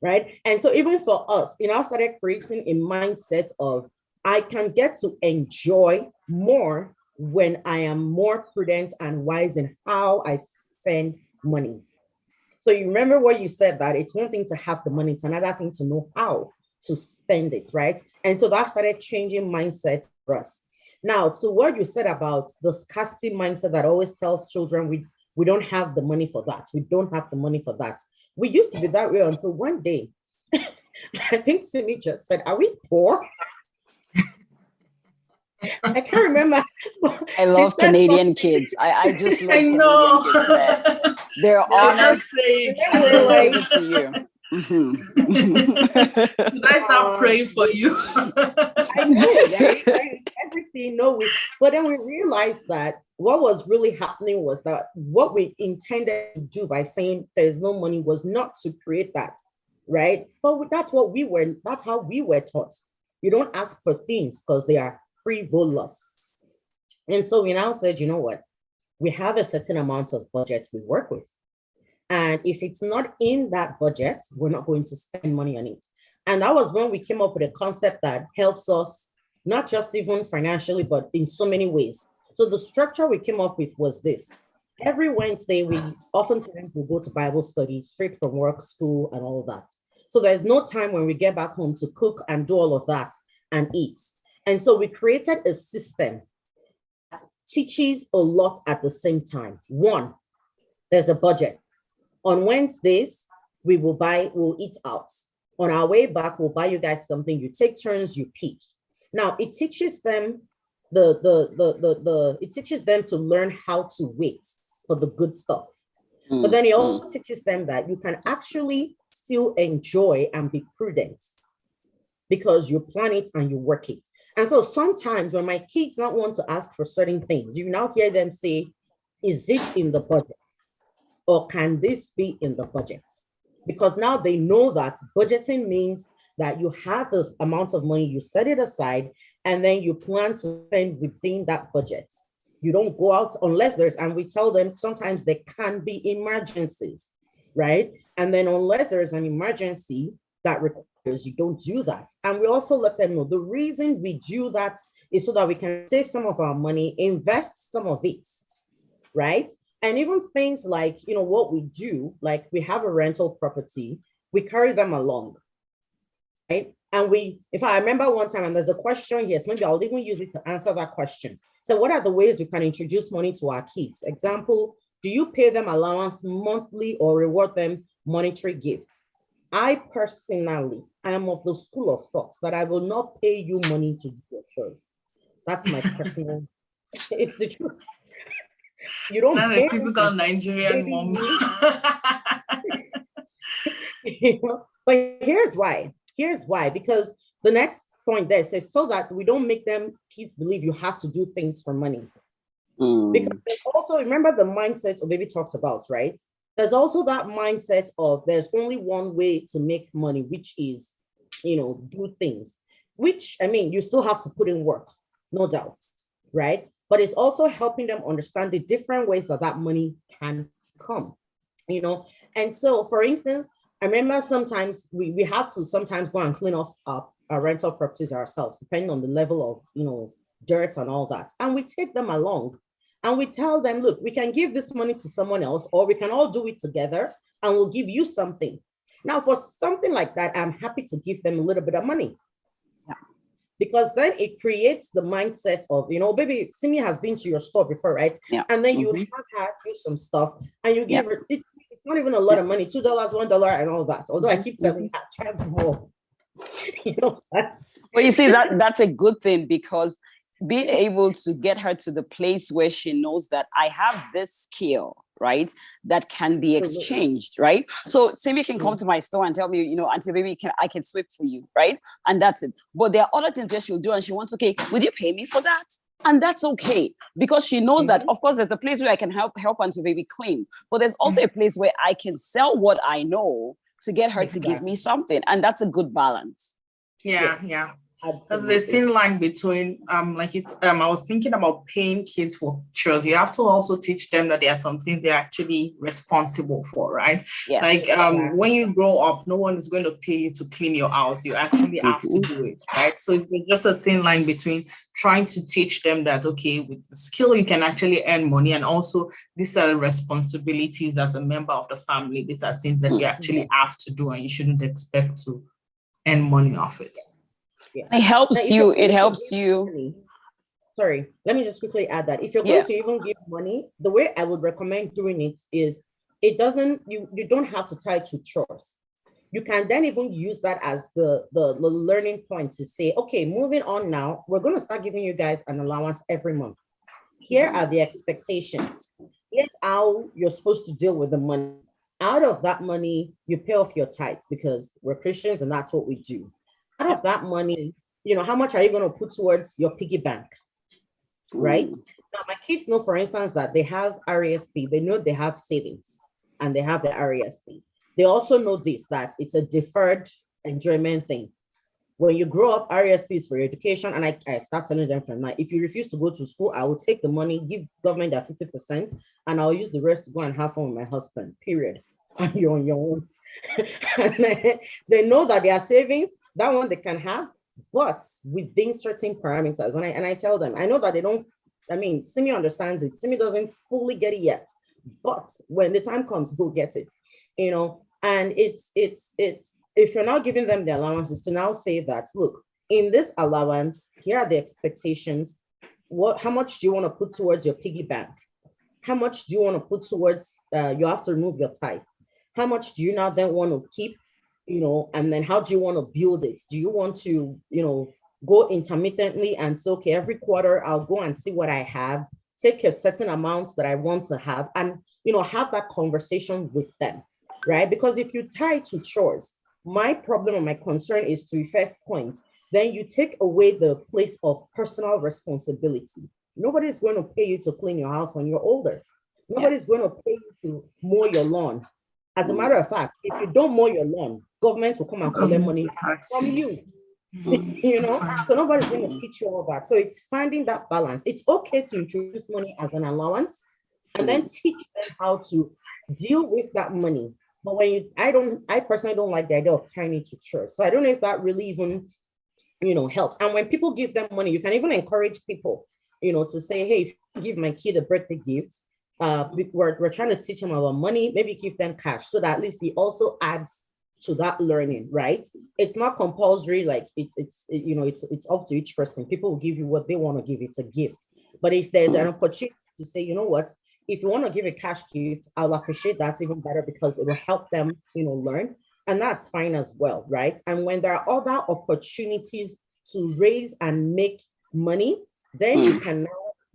Right? And so even for us, I started creating a mindset of, I can get to enjoy more when I am more prudent and wise in how I spend money. So you remember what you said, that it's one thing to have the money, it's another thing to know how to spend it, right? And so that started changing mindset for us. Now, to what you said about the scarcity mindset that always tells children we don't have the money for that. We don't have the money for that. We used to be that way until one day, I think Simi just said, are we poor? I can't remember. I love Canadian kids. I just love Canadian kids, man. They're honest. They're like it to you. Should I start praying for you? I know, right? Everything, but then we realized that what was really happening was that what we intended to do by saying there's no money was not to create that, right? But that's how we were taught. You don't ask for things because they are frivolous. And so we now said, you know what? We have a certain amount of budget we work with. And if it's not in that budget, we're not going to spend money on it. And that was when we came up with a concept that helps us, not just even financially, but in so many ways. So the structure we came up with was this. Every Wednesday, we oftentimes will go to Bible study straight from work, school, and all of that. So there's no time when we get back home to cook and do all of that and eat. And so we created a system that teaches a lot at the same time. One, there's a budget. On Wednesdays, we'll eat out. On our way back, we'll buy you guys something. You take turns, you pick. Now, it teaches them it teaches them to learn how to wait for the good stuff. But then it also teaches them that you can actually still enjoy and be prudent because you plan it and you work it. And so sometimes when my kids not want to ask for certain things, you now hear them say, is it in the budget? Or can this be in the budget? Because now they know that budgeting means that you have the amount of money, you set it aside, and then you plan to spend within that budget. You don't go out unless there's, and we tell them sometimes there can be emergencies, right? And then unless there's an emergency that requires, you don't do that. And we also let them know the reason we do that is so that we can save some of our money, invest some of it, right? And even things like, what we do, like we have a rental property, we carry them along, right? And if I remember one time, and there's a question here, so maybe I'll even use it to answer that question. So what are the ways we can introduce money to our kids? Example, do you pay them allowance monthly or reward them monetary gifts? I personally, I am of the school of thought that I will not pay you money to do your chores. That's my personal, it's the truth. You don't Not pay a typical Nigerian mom. But here's why. Because the next point there says so that we don't make them kids believe you have to do things for money. Because also remember the mindset of baby talked about, right? There's also that mindset of there's only one way to make money, which is, do things, which I mean, you still have to put in work, no doubt, right? But it's also helping them understand the different ways that money can come, And so, for instance, I remember sometimes we have to sometimes go and clean off our rental properties ourselves, depending on the level of, dirt and all that. And we take them along and we tell them, look, we can give this money to someone else, or we can all do it together and we'll give you something. Now, for something like that, I'm happy to give them a little bit of money. Because then it creates the mindset of, baby, Simi has been to your store before, right? Yeah. And then you have her do some stuff and you give her, it's not even a lot of money, $2, $1 and all that. Although I keep telling her, charge more. Well, you see, that's a good thing, because being able to get her to the place where she knows that I have this skill, right, that can be exchanged, right? So Simi can come to my store and tell me, Auntie Baby, I can sweep for you, right? And that's it. But there are other things that she'll do and she wants, okay, would you pay me for that? And that's okay, because she knows that, of course, there's a place where I can help Auntie Baby clean, but there's also a place where I can sell what I know to get her to give me something. And that's a good balance. Yeah. Absolutely. The thin line between I was thinking about paying kids for chores. You have to also teach them that there are some things they're actually responsible for, right? Like when you grow up, no one is going to pay you to clean your house. You actually have to do it, right? So it's just a thin line between trying to teach them that, okay, with the skill you can actually earn money, and also these are responsibilities as a member of the family. These are things that you actually have to do, and you shouldn't expect to earn money off it. Yeah. It helps you. Sorry, let me just quickly add that if you're going to even give money, the way I would recommend doing it is you don't have to tie to chores. You can then even use that as the learning point to say, okay, moving on now, we're going to start giving you guys an allowance every month. Here are the expectations. Here's how you're supposed to deal with the money. Out of that money, you pay off your tithes because we're Christians and that's what we do. Out of that money, how much are you going to put towards your piggy bank, right? Now, my kids know, for instance, that they have RESP. They know they have savings and they have the RESP. They also know that it's a deferred enjoyment thing. When you grow up, RESP is for your education. And I start telling them from now, if you refuse to go to school, I will take the money, give government their 50%, and I'll use the rest to go and have fun with my husband, period. And you're on your own. And they know that they are savings. That one they can have, but within certain parameters. And I tell them, I know that they don't, Simi understands it. Simi doesn't fully get it yet, but when the time comes, go get it, and it's if you're not giving them the allowances to now say that, look, in this allowance, here are the expectations. How much do you want to put towards your piggy bank? How much do you want to put towards, you have to remove your tithe? How much do you now then want to keep? And then how do you want to build it? Do you want to, go intermittently and say, okay, every quarter I'll go and see what I have, take a certain amount that I want to have, and have that conversation with them, right? Because if you tie to chores, my problem and my concern is, to your first point, then you take away the place of personal responsibility. Nobody's going to pay you to clean your house when you're older. Nobody's going to pay you to mow your lawn. As a matter of fact, if you don't mow your lawn, government will come and collect money from you. So nobody's going to teach you all that. So it's finding that balance. It's okay to introduce money as an allowance and then teach them how to deal with that money. But I personally don't like the idea of tying it to church. So I don't know if that really even, helps. And when people give them money, you can even encourage people, to say, hey, if you give my kid a birthday gift, we're trying to teach them about money, maybe give them cash, so that at least it also adds to that learning, right? It's not compulsory, like it's up to each person. People will give you what they want to give. It's a gift. But if there's an opportunity to say, you know what, if you want to give a cash gift, I'll appreciate that even better, because it will help them, learn. And that's fine as well, right? And when there are other opportunities to raise and make money, then you can now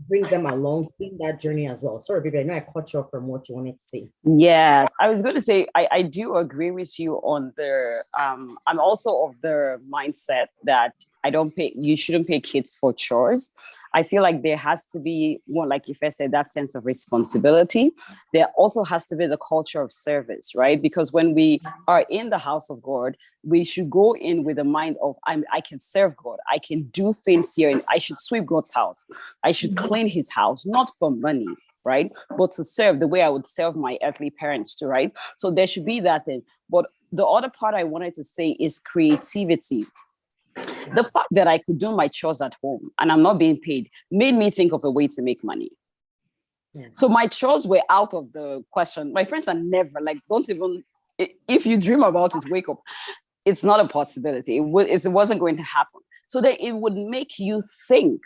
bring them along in that journey as well. Sorry, baby, I know I cut you off from what you wanted to say. Yes, I was going to say, I do agree with you on the, I'm also of the mindset that you shouldn't pay kids for chores. I feel like there has to be more, like if I said, that sense of responsibility. There also has to be the culture of service, right? Because when we are in the house of God, we should go in with a mind of, I can serve God. I can do things here, and I should sweep God's house. I should clean his house, not for money, right? But to serve the way I would serve my earthly parents too, right? So there should be that thing. But the other part I wanted to say is creativity. The fact that I could do my chores at home and I'm not being paid made me think of a way to make money. Yeah. So my chores were out of the question. My friends are never like, don't even, if you dream about it, wake up. It's not a possibility. It wasn't going to happen. So that it would make you think,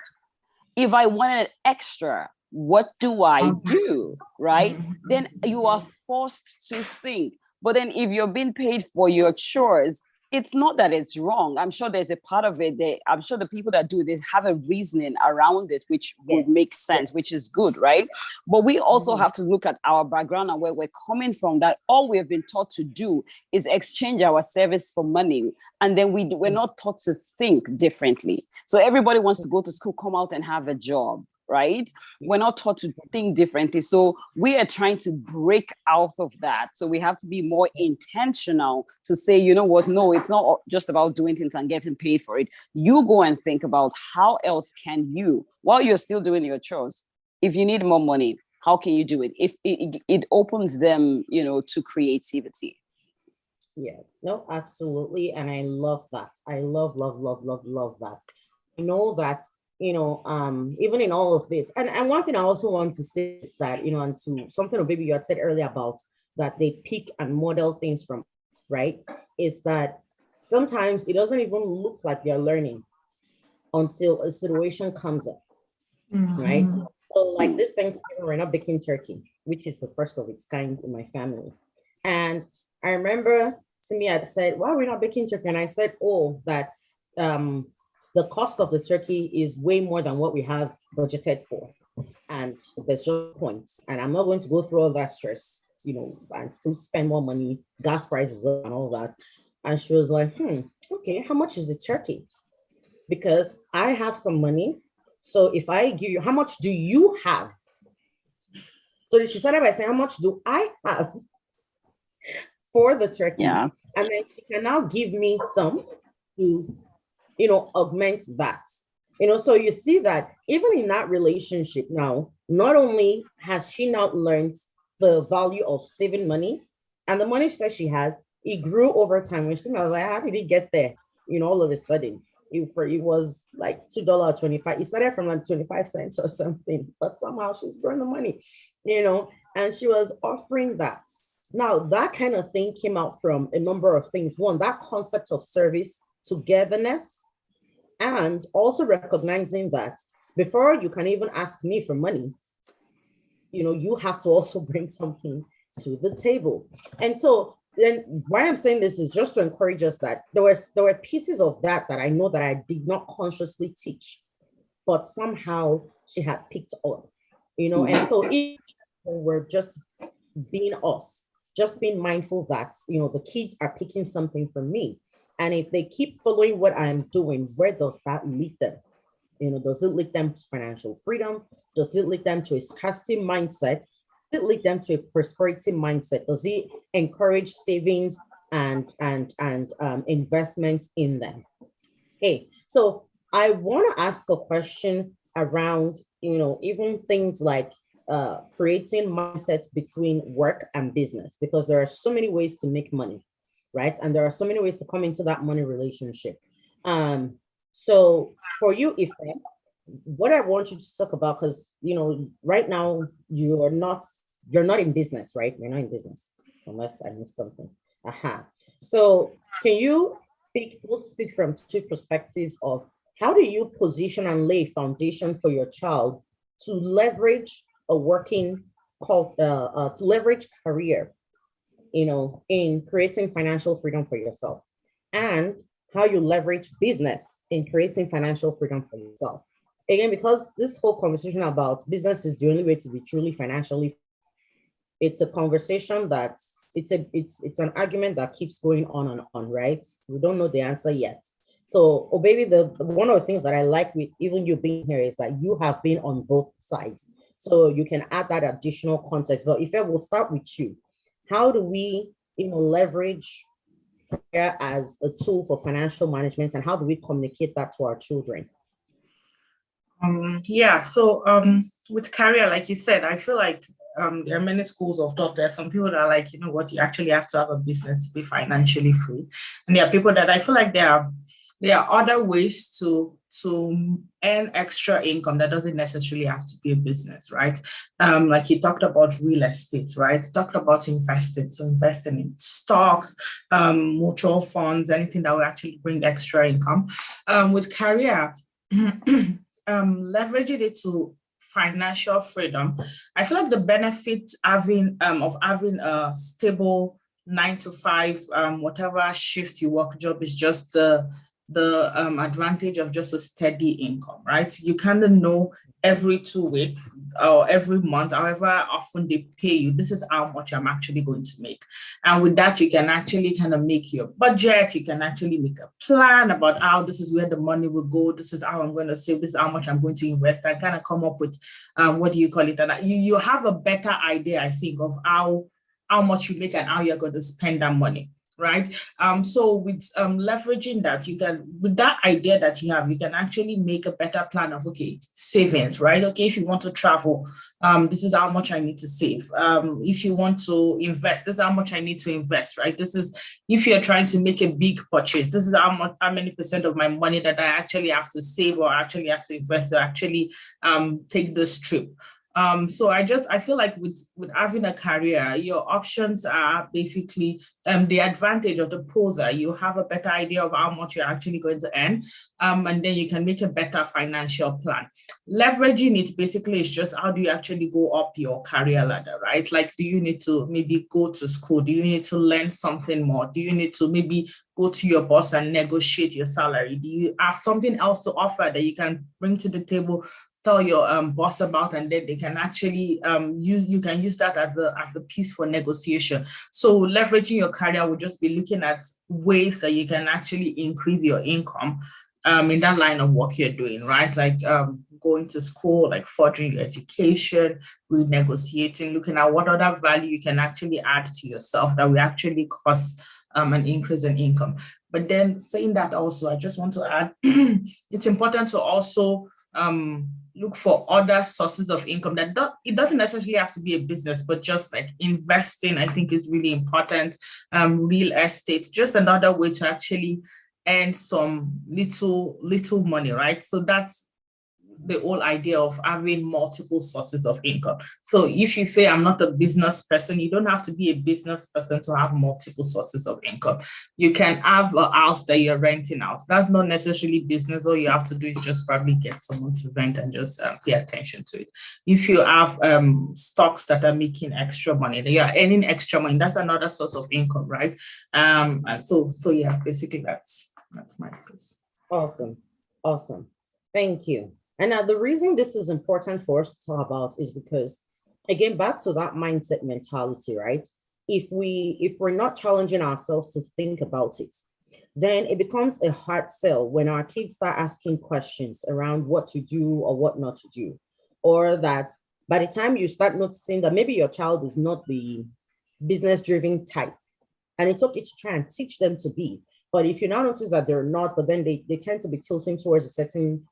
if I wanted extra, what do I do, right? Then you are forced to think. But then if you're being paid for your chores, it's not that it's wrong. I'm sure there's a part of it that I'm sure the people that do this have a reasoning around it, which would make sense, which is good, right? But we also have to look at our background and where we're coming from, that all we've been taught to do is exchange our service for money. And then we're not taught to think differently. So everybody wants to go to school, come out and have a job, right? We're not taught to think differently. So we are trying to break out of that. So we have to be more intentional to say, you know what? No, it's not just about doing things and getting paid for it. You go and think about how else can you, while you're still doing your chores, if you need more money, how can you do it? If it opens them, to creativity. Yeah, no, absolutely. And I love that. I love that. I know that, even in all of this, and one thing I also want to say is that, and to something maybe you had said earlier about that they pick and model things from us, right? Is that sometimes it doesn't even look like they're learning until a situation comes up, right? So like this Thanksgiving, we're not baking turkey, which is the first of its kind in my family. And I remember Simi had said, why are we not baking turkey? And I said, oh, that's the cost of the turkey is way more than what we have budgeted for. And there's just points. And I'm not going to go through all that stress, and still spend more money, gas prices and all that. And she was like, okay, how much is the turkey? Because I have some money. So if I give you, how much do you have? So she started by saying, how much do I have for the turkey? Yeah. And then she can now give me some to augment that, so you see that even in that relationship now, not only has she now learned the value of saving money, and the money she says she has, it grew over time. When she was like, how did it get there? All of a sudden, it was like $2.25. It started from like 25 cents or something, but somehow she's growing the money, and she was offering that. Now, that kind of thing came out from a number of things. One, that concept of service, togetherness, and also recognizing that before you can even ask me for money, you have to also bring something to the table. And so then why I'm saying this is just to encourage us that there were pieces of that I know that I did not consciously teach, but somehow she had picked up, and so each we're just being us, just being mindful that the kids are picking something from me. And if they keep following what I'm doing, where does that lead them? Does it lead them to financial freedom? Does it lead them to a scarcity mindset? Does it lead them to a prosperity mindset? Does it encourage savings and investments in them? Okay, so I want to ask a question around, even things like creating mindsets between work and business, because there are so many ways to make money, right? And there are so many ways to come into that money relationship. So for you, if what I want you to talk about, because right now you're not in business, right? You're not in business, unless I missed something. So can you speak from two perspectives of how do you position and lay foundation for your child to leverage a working to leverage career, in creating financial freedom for yourself, and how you leverage business in creating financial freedom for yourself. Again, because this whole conversation about business is the only way to be truly financially, it's a conversation that's it's an argument that keeps going on and on, right? We don't know the answer yet. So, oh baby, the one of the things that I like with even you being here is that you have been on both sides. So you can add that additional context. But if I will start with you, how do we, leverage career as a tool for financial management, and how do we communicate that to our children? So with career, like you said, I feel like there are many schools of thought. There are some people that are like, what, you actually have to have a business to be financially free. And there are people that I feel like there are other ways to earn extra income that doesn't necessarily have to be a business, right? Like you talked about real estate, right? You talked about investing. So investing in stocks, mutual funds, anything that will actually bring extra income. With career, leveraging it to financial freedom, I feel like the benefit of having a stable 9 to 5, whatever shift you work job is just the advantage of just a steady income, right? You kind of know every 2 weeks or every month, however often they pay you, this is how much I'm actually going to make. And with that, you can actually kind of make your budget. You can actually make a plan about how this is where the money will go. This is how I'm going to save. This is how much I'm going to invest, and kind of come up with, what do you call it? And you have a better idea, I think, of how much you make and how you're going to spend that money. Right. So with leveraging that, you can, with that idea that you have, you can actually make a better plan of, okay, savings, right? Okay, if you want to travel, this is how much I need to save. If you want to invest, this is how much I need to invest, right? This is, if you're trying to make a big purchase, this is how many percent of my money that I actually have to save or actually have to invest to actually take this trip. So I feel like with having a career, your options are basically the advantage of the pros are you have a better idea of how much you're actually going to earn, and then you can make a better financial plan. Leveraging it basically is just how do you actually go up your career ladder, right? Like, do you need to maybe go to school? Do you need to learn something more? Do you need to maybe go to your boss and negotiate your salary? Do you have something else to offer that you can bring to the table, tell your boss about, and then they can actually you can use that as the piece for negotiation. So leveraging your career would just be looking at ways that you can actually increase your income in that line of work you're doing, right? Like going to school, like furthering your education, renegotiating, looking at what other value you can actually add to yourself that will actually cause an increase in income. But then saying that also, I just want to add, it's important to also look for other sources of income it doesn't necessarily have to be a business, but just like investing, I think, is really important. Real estate, just another way to actually earn some little money, right? So that's the whole idea of having multiple sources of income. So if you say I'm not a business person, you don't have to be a business person to have multiple sources of income. You can have a house that you're renting out. That's not necessarily business. All you have to do is just probably get someone to rent and just pay attention to it. If you have stocks that are making extra money, they are earning extra money, that's another source of income, right? And so yeah, basically that's my piece. Awesome. Thank you. And now the reason this is important for us to talk about is because, again, back to that mindset mentality, right? If we're not challenging ourselves to think about it, then it becomes a hard sell when our kids start asking questions around what to do or what not to do. Or that by the time you start noticing that maybe your child is not the business-driven type, and it's okay to try and teach them to be. But if you now notice that they're not, but then they tend to be tilting towards a certain,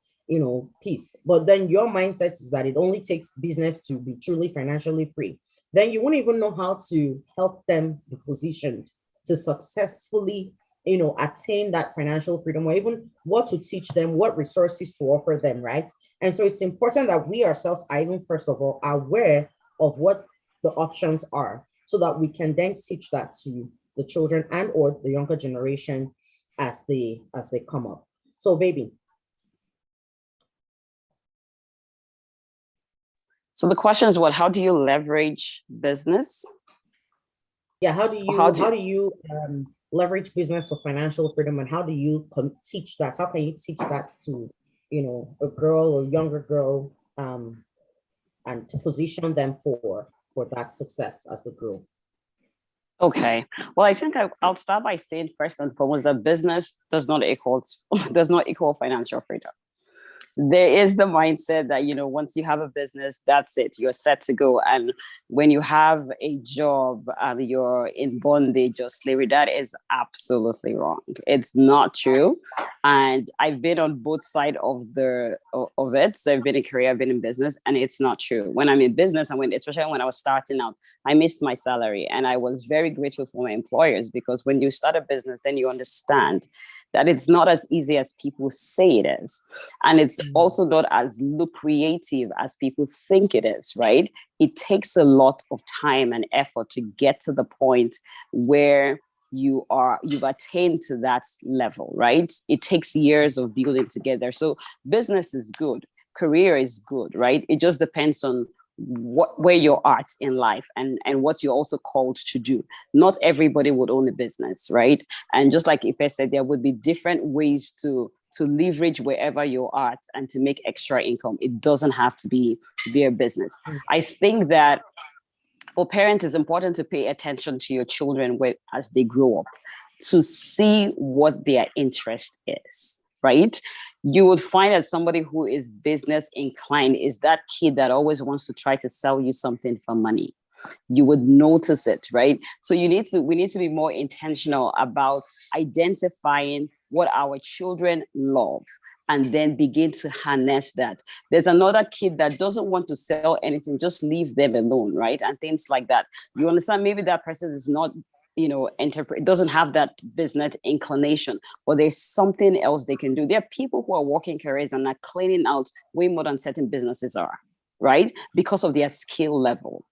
piece. But then your mindset is that it only takes business to be truly financially free. Then you won't even know how to help them be positioned to successfully, attain that financial freedom, or even what to teach them, what resources to offer them, right? And so it's important that we ourselves are even, first of all, aware of what the options are, so that we can then teach that to the children and or the younger generation as they come up. So baby. So the question is how do you leverage business? Yeah, how do you leverage business for financial freedom, and how do you teach that? How can you teach that to, a girl or younger girl, and to position them for that success as they grow? Okay. Well, I think I'll start by saying first and foremost that business does not equal financial freedom. There is the mindset that, once you have a business, that's it, you're set to go. And when you have a job, you're in bondage or slavery. That is absolutely wrong. It's not true. And I've been on both sides of it. So I've been in career, I've been in business, and it's not true. When I'm in business, and especially when I was starting out, I missed my salary. And I was very grateful for my employers, because when you start a business, then you understand that it's not as easy as people say it is. And it's also not as lucrative as people think it is, right? It takes a lot of time and effort to get to the point where you've attained to that level, right? It takes years of building together. So business is good, career is good, right? It just depends on where you're at in life and what you're also called to do. Not everybody would own a business, right? And just like Ife said, there would be different ways to leverage wherever you're at and to make extra income. It doesn't have to be a business. I think that for parents, it's important to pay attention to your children as they grow up, to see what their interest is, right? You would find that somebody who is business inclined is that kid that always wants to try to sell you something for money. You would notice it, right? So we need to be more intentional about identifying what our children love and then begin to harness that. There's another kid that doesn't want to sell anything, just leave them alone, right? And things like that. You understand, maybe that person is not doesn't have that business inclination, but there's something else they can do. There are people who are working careers and are cleaning out way more than certain businesses are, right? Because of their skill level.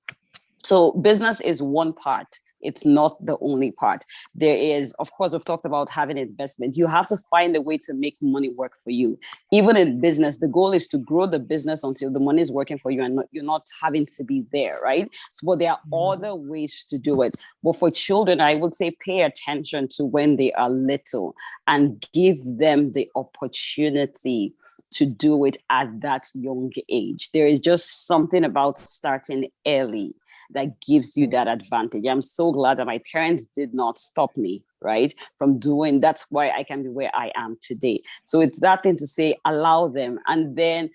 So business is one part. It's not the only part. There is, of course, we've talked about having investment. You have to find a way to make money work for you. Even in business, the goal is to grow the business until the money is working for you and you're not having to be there, right? So, but there are other ways to do it. But for children, I would say pay attention to when they are little and give them the opportunity to do it at that young age. There is just something about starting early that gives you that advantage. I'm so glad that my parents did not stop me, right, from doing. That's why I can be where I am today. So it's that thing to say, allow them, and then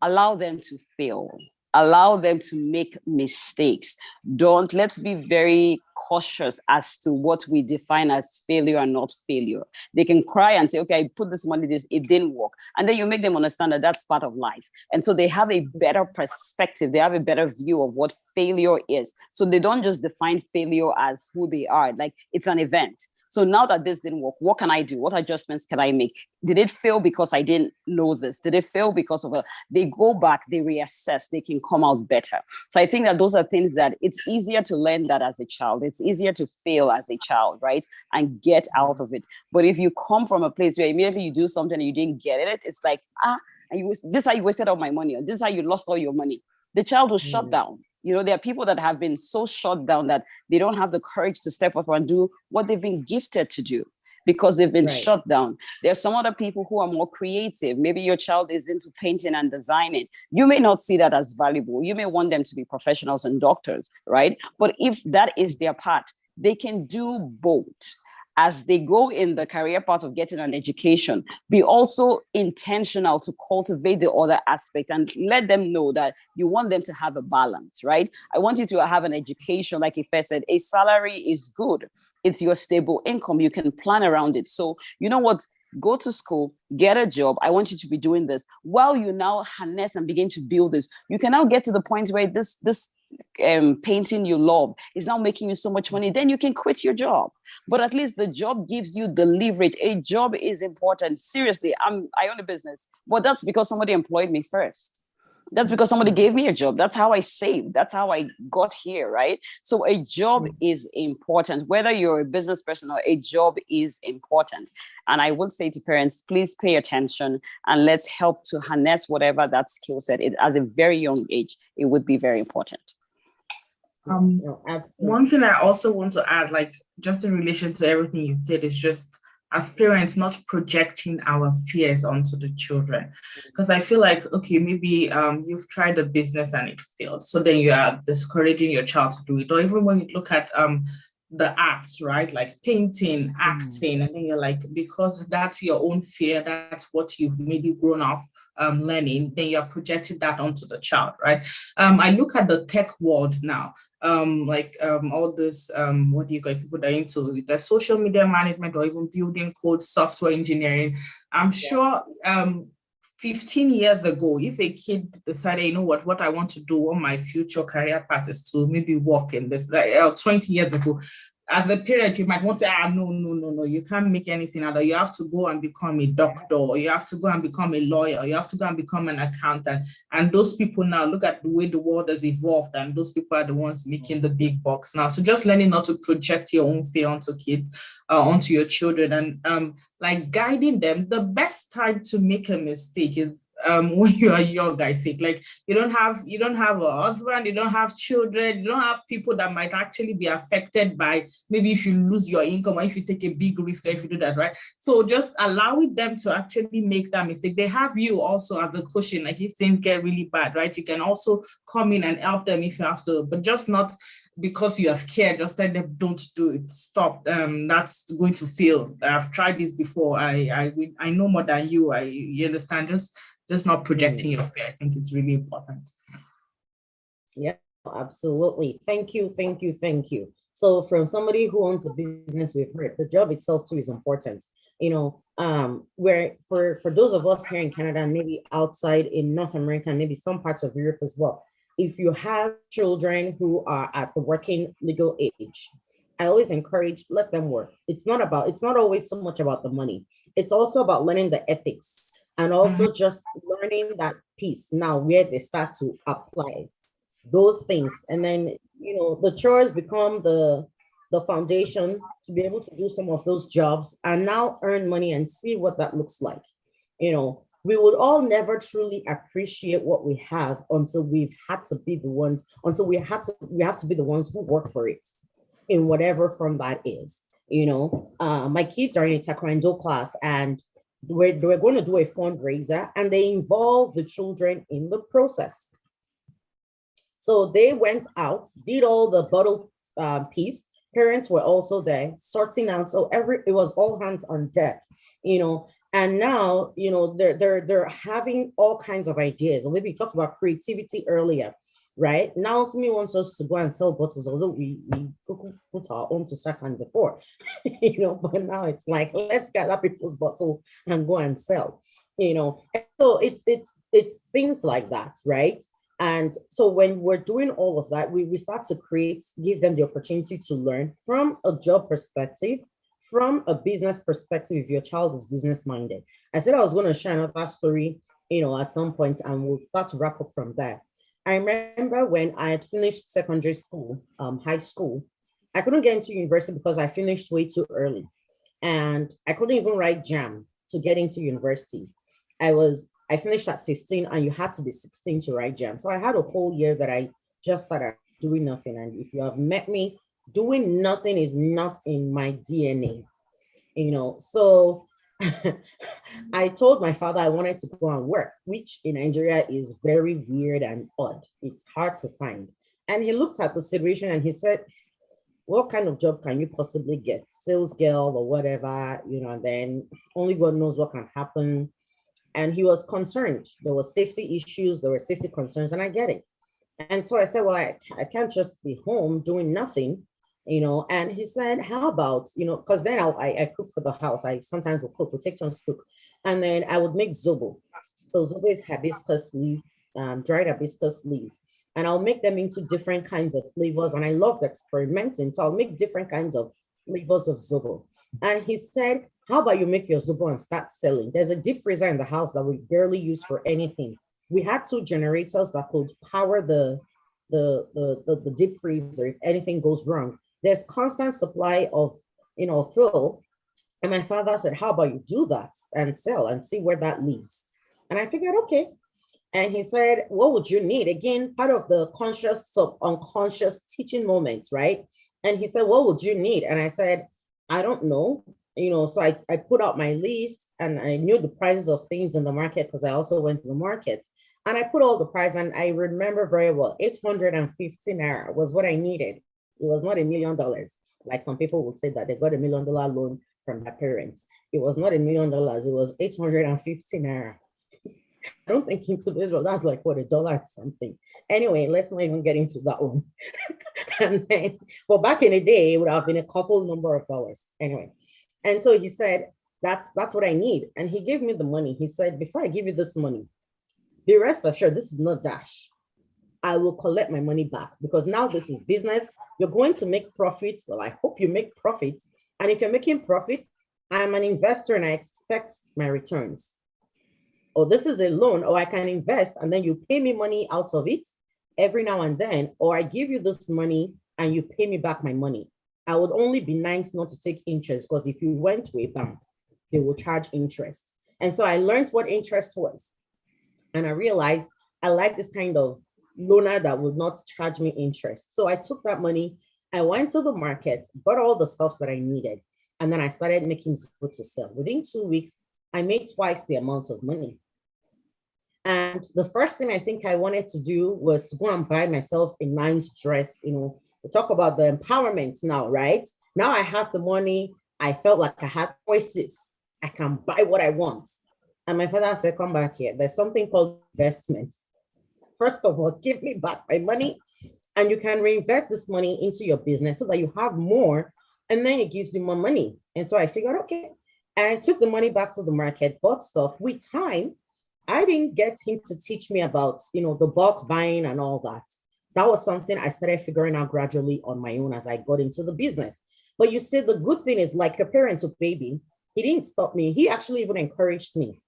allow them to fail. Allow them to make mistakes. Let's be very cautious as to what we define as failure and not failure. They can cry and say, okay, I put this money, it didn't work. And then you make them understand that that's part of life. And so they have a better perspective. They have a better view of what failure is. So they don't just define failure as who they are. Like, it's an event. So now that this didn't work, what can I do? What adjustments can I make? Did it fail because I didn't know this? Did it fail because of they go back, they reassess, they can come out better. So I think that those are things that it's easier to learn that as a child. It's easier to fail as a child, right? And get out of it. But if you come from a place where immediately you do something and you didn't get it, it's like, this is how you wasted all my money, or this is how you lost all your money. The child will shut down. There are people that have been so shut down that they don't have the courage to step up and do what they've been gifted to do because they've been shut down. There are some other people who are more creative. Maybe your child is into painting and designing. You may not see that as valuable. You may want them to be professionals and doctors, right? But if that is their path, they can do both. As they go in the career part of getting an education, be also intentional to cultivate the other aspect and let them know that you want them to have a balance, right? I want you to have an education, like Ife said, a salary is good. It's your stable income. You can plan around it. So you know what? Go to school, get a job. I want you to be doing this. While you now harness and begin to build this, you can now get to the point where this painting you love is now making you so much money. Then you can quit your job. But at least the job gives you the leverage. A job is important. Seriously, I own a business, but that's because somebody employed me first. That's because somebody gave me a job. That's how I saved. That's how I got here, right? So a job is important. Whether you're a business person or a job is important. And I would say to parents, please pay attention and let's help to harness whatever that skill set is. At a very young age, it would be very important. One thing I also want to add, like just in relation to everything you said, is just as parents not projecting our fears onto the children. Because I feel like, okay, maybe you've tried a business and it failed. So then you are discouraging your child to do it. Or even when you look at the arts, right? Like painting, acting, and then you're like, because that's your own fear, that's what you've maybe grown up learning, then you're projecting that onto the child, right? I look at the tech world now, all this, what do you call people that are into the social media management or even building code, software engineering. I'm sure 15 years ago, if a kid decided, you know what I want to do on my future career path is to maybe work in this, 20 years ago, as a parent, you might want to say, no, you can't make anything out of it. You have to go and become a doctor, or you have to go and become a lawyer, you have to go and become an accountant. And those people now, look at the way the world has evolved, and those people are the ones making the big bucks now. So just learning not to project your own fear onto kids, onto your children, and like guiding them. The best time to make a mistake is when you are young, I think. Like you don't have a husband, you don't have children, you don't have people that might actually be affected by maybe if you lose your income or if you take a big risk or if you do that, right? So just allowing them to actually make that mistake. They have you also as a cushion, like if things get really bad, right? You can also come in and help them if you have to, but just not because you are scared, just tell them don't do it. Stop. That's going to fail. I've tried this before. I know more than you. You understand? Just not projecting your fear. I think it's really important. Yeah, absolutely. Thank you. So from somebody who owns a business, we've heard the job itself too is important. Where for those of us here in Canada and maybe outside in North America and maybe some parts of Europe as well, if you have children who are at the working legal age, I always encourage, let them work. It's not always so much about the money. It's also about learning the ethics and also just learning that piece now where they start to apply those things. And then, the chores become the foundation to be able to do some of those jobs and now earn money and see what that looks like. We would all never truly appreciate what we have until we have to be the ones who work for it in whatever form that is. My kids are in a taekwondo class and we're going to do a fundraiser and they involve the children in the process. So they went out, did all the bottle piece. Parents were also there sorting out. So it was all hands on deck, and now, they're having all kinds of ideas. And maybe we talked about creativity earlier, right? Now, Simi wants us to go and sell bottles, although we put our own to second before, but now it's like, let's gather people's bottles and go and sell, So it's things like that, right? And so when we're doing all of that, we start to give them the opportunity to learn from a job perspective, from a business perspective, if your child is business minded, I said I was going to share another story, at some point, and we'll start to wrap up from there. I remember when I had finished secondary school, high school, I couldn't get into university because I finished way too early. And I couldn't even write JAM to get into university. I finished at 15 and you had to be 16 to write JAM. So I had a whole year that I just started doing nothing. And if you have met me, doing nothing is not in my DNA, So I told my father I wanted to go and work, which in Nigeria is very weird and odd. It's hard to find. And he looked at the situation and he said, what kind of job can you possibly get? Sales girl or whatever, and then only God knows what can happen. And he was concerned. There were safety issues, there were safety concerns, and I get it. And so I said, well, I can't just be home doing nothing, and he said, how about, because then I cook for the house. I sometimes will cook, we'll take turns to cook. And then I would make zobo. So zobo is hibiscus leaf, dried hibiscus leaf. And I'll make them into different kinds of flavors. And I loved experimenting. So I'll make different kinds of flavors of zobo. And he said, how about you make your zobo and start selling? There's a deep freezer in the house that we barely use for anything. We had 2 generators that could power the deep freezer if anything goes wrong. There's constant supply of, fuel. And my father said, how about you do that and sell and see where that leads? And I figured, okay. And he said, what would you need? Again, part of the conscious, unconscious teaching moments, right? And he said, what would you need? And I said, I don't know. So I put out my list and I knew the prices of things in the market because I also went to the market. And I put all the price, and I remember very well, 850 naira was what I needed. It was not $1 million. Like some people would say that they got $1 million loan from their parents. It was not $1 million. It was 850 naira. I don't think into Israel, that's like what, $1 or something. Anyway, let's not even get into that one. And then, well, back in the day, it would have been a couple number of dollars. Anyway, and so he said, that's what I need. And he gave me the money. He said, before I give you this money, be rest assured, this is not dash. I will collect my money back because now this is business. You're going to make profits. Well, I hope you make profits. And if you're making profit, I'm an investor and I expect my returns. Or this is a loan, or I can invest and then you pay me money out of it every now and then, or I give you this money and you pay me back my money. I would only be nice not to take interest because if you went to a bank, they will charge interest. And so I learned what interest was. And I realized I like this kind of loaner that would not charge me interest. So I took that money, I went to the market, bought all the stuff that I needed, and then I started making zobo to sell. Within 2 weeks, I made twice the amount of money. And the first thing I think I wanted to do was to go and buy myself a nice dress. We talk about the empowerment now, right? Now I have the money. I felt like I had choices. I can buy what I want. And my father said, come back here. There's something called investments. First of all, give me back my money and you can reinvest this money into your business so that you have more and then it gives you more money. And so I figured, okay. And I took the money back to the market, bought stuff. With time, I didn't get him to teach me about, the bulk buying and all that. That was something I started figuring out gradually on my own as I got into the business. But you see, the good thing is like your parents with baby, he didn't stop me. He actually even encouraged me.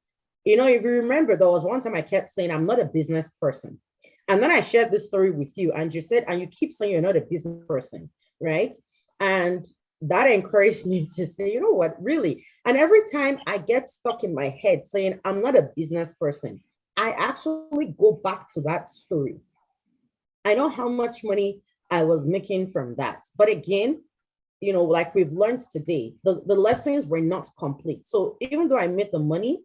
If you remember, there was one time I kept saying, I'm not a business person. And then I shared this story with you and you said, and you keep saying you're not a business person, right? And that encouraged me to say, you know what, really? And every time I get stuck in my head saying, I'm not a business person, I actually go back to that story. I know how much money I was making from that. But again, like we've learned today, the lessons were not complete. So even though I made the money,